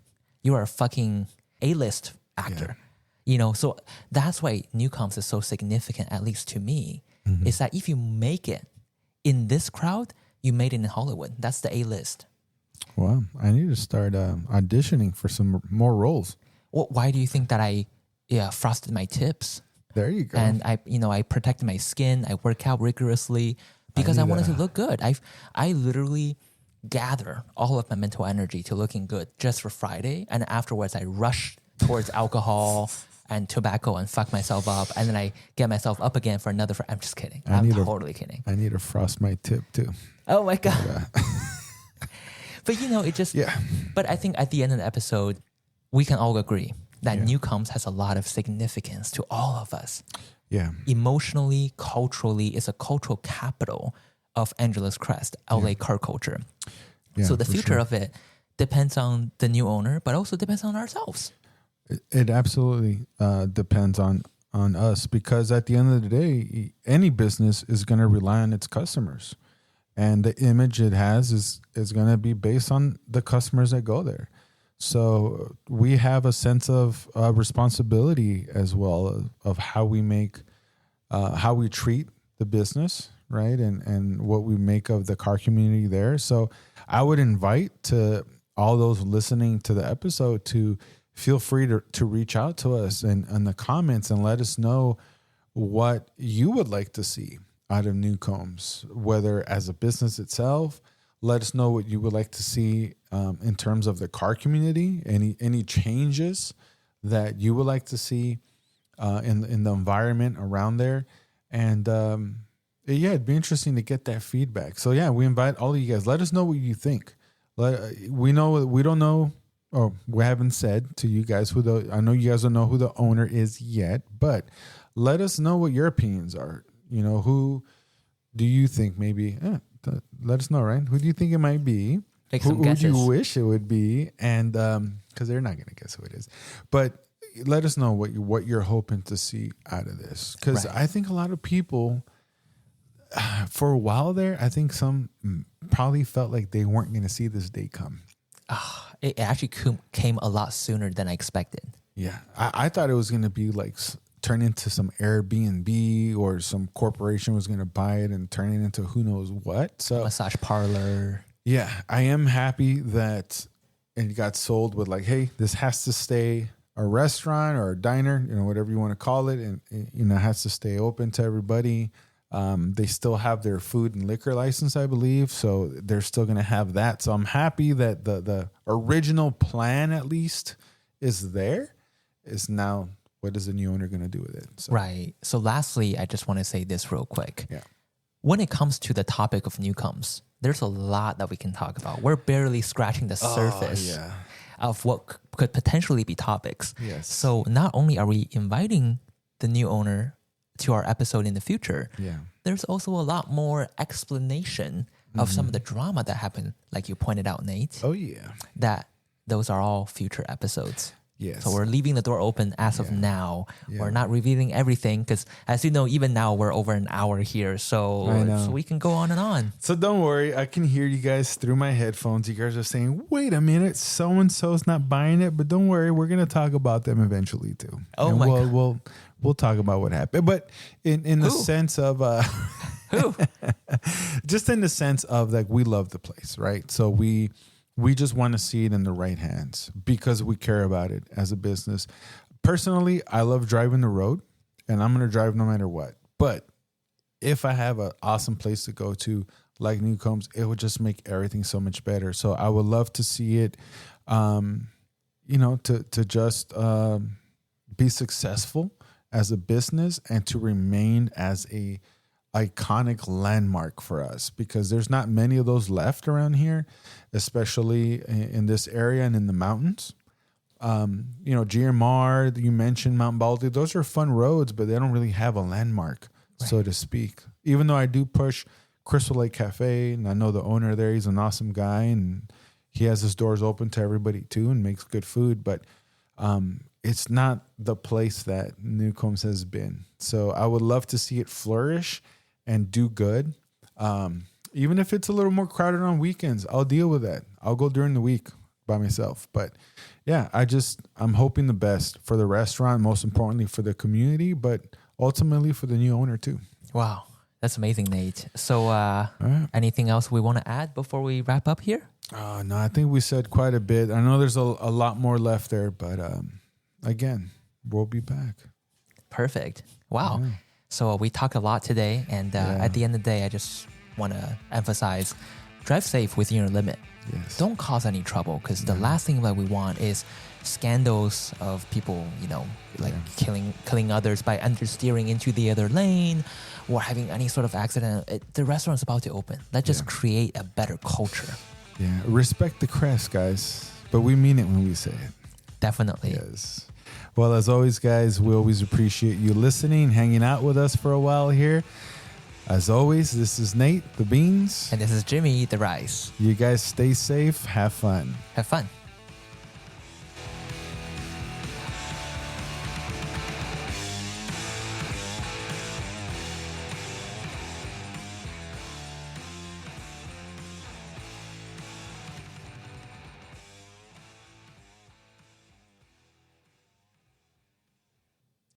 You are a fucking A-list actor. Yeah. You know, so that's why Newcomb's is so significant, at least to me, is that if you make it in this crowd, you made it in Hollywood. That's the A-list. Well, I need to start auditioning for some more roles. Well, why do you think that I frosted my tips? There you go. And I protected my skin. I work out rigorously because I wanted to look good. I literally gather all of my mental energy to looking good just for Friday. And afterwards, I rush towards alcohol and tobacco and fuck myself up. And then I get myself up again for another. I'm just kidding. I'm totally kidding. I need to frost my tip too. Oh my God. Yeah. But you know, it just, yeah. But I think at the end of the episode, we can all agree that Newcomb's has a lot of significance to all of us. Yeah. Emotionally, culturally, it's a cultural capital of Angeles Crest, LA car culture. Yeah, so the future of it depends on the new owner, but also depends on ourselves. It absolutely depends on us, because at the end of the day, any business is going to rely on its customers. And the image it has is going to be based on the customers that go there. So we have a sense of responsibility as well of how we make, how we treat the business, right? And what we make of the car community there. So I would invite to all those listening to the episode to feel free to reach out to us in the comments and let us know what you would like to see out of Newcomb's, whether as a business itself. Let us know what you would like to see in terms of the car community, any changes that you would like to see in the environment around there. And it'd be interesting to get that feedback. So yeah, we invite all of you guys. Let us know what you think. We don't know, or we haven't said to you guys I know you guys don't know who the owner is yet, but let us know what your opinions are. You know, who do you think maybe, let us know, right? Who do you think it might be? Who do you wish it would be? And because they're not going to guess who it is. But let us know what you're hoping to see out of this. Because I think a lot of people, for a while there, I think some probably felt like they weren't going to see this day come. It actually came a lot sooner than I expected. Yeah. I thought it was going to be like turn into some Airbnb, or some corporation was going to buy it and turn it into who knows what. So massage parlor. Yeah. I am happy that it got sold with like, hey, this has to stay a restaurant or a diner, you know, whatever you want to call it. And, you know, it has to stay open to everybody. They still have their food and liquor license, I believe. So they're still going to have that. So I'm happy that the original plan, at least, is there. Is now, what is the new owner going to do with it? So. Right. So lastly, I just want to say this real quick. Yeah. When it comes to the topic of Newcomb's, there's a lot that we can talk about. We're barely scratching the surface of what could potentially be topics. Yes. So not only are we inviting the new owner to our episode in the future, there's also a lot more explanation of some of the drama that happened, like you pointed out, Nate. Oh, yeah. That those are all future episodes. Yes. So we're leaving the door open as of now. Yeah. We're not revealing everything because, as you know, even now we're over an hour here. So we can go on and on. So don't worry. I can hear you guys through my headphones. You guys are saying, wait a minute, so-and-so's not buying it. But don't worry. We're going to talk about them eventually too. Oh, my God. We'll talk about what happened. But in the sense of... Who? Just in the sense of like, we love the place, right? So we just want to see it in the right hands because we care about it as a business. Personally, I love driving the road, and I'm going to drive no matter what. But if I have an awesome place to go to, like Newcomb's, it would just make everything so much better. So I would love to see it, to just be successful as a business and to remain as a iconic landmark for us, because there's not many of those left around here, especially in this area and in the mountains. GMR, you mentioned Mount Baldy, those are fun roads, but they don't really have a landmark, so to speak. Even though I do push Crystal Lake Cafe, and I know the owner there, he's an awesome guy, and he has his doors open to everybody too and makes good food, but it's not the place that Newcomb's has been. So I would love to see it flourish and do good. Even if it's a little more crowded on weekends, I'll deal with that. I'll go during the week by myself. But yeah, I'm hoping the best for the restaurant, most importantly for the community, but ultimately for the new owner too. Wow. That's amazing, Nate. So anything else we want to add before we wrap up here? No, I think we said quite a bit. I know there's a lot more left there, but again, we'll be back. Perfect. Wow. Yeah. So we talked a lot today, and at the end of the day, I just want to emphasize, drive safe within your limit. Yes. Don't cause any trouble, because the last thing that we want is scandals of people, killing others by understeering into the other lane or having any sort of accident. The restaurant's about to open. Let's just create a better culture. Yeah, respect the crest, guys. But we mean it when we say it. Definitely. Yes. Well, as always, guys, we always appreciate you listening, hanging out with us for a while here. As always, this is Nate, the Beans. And this is Jimmy, the Rice. You guys stay safe. Have fun. Have fun.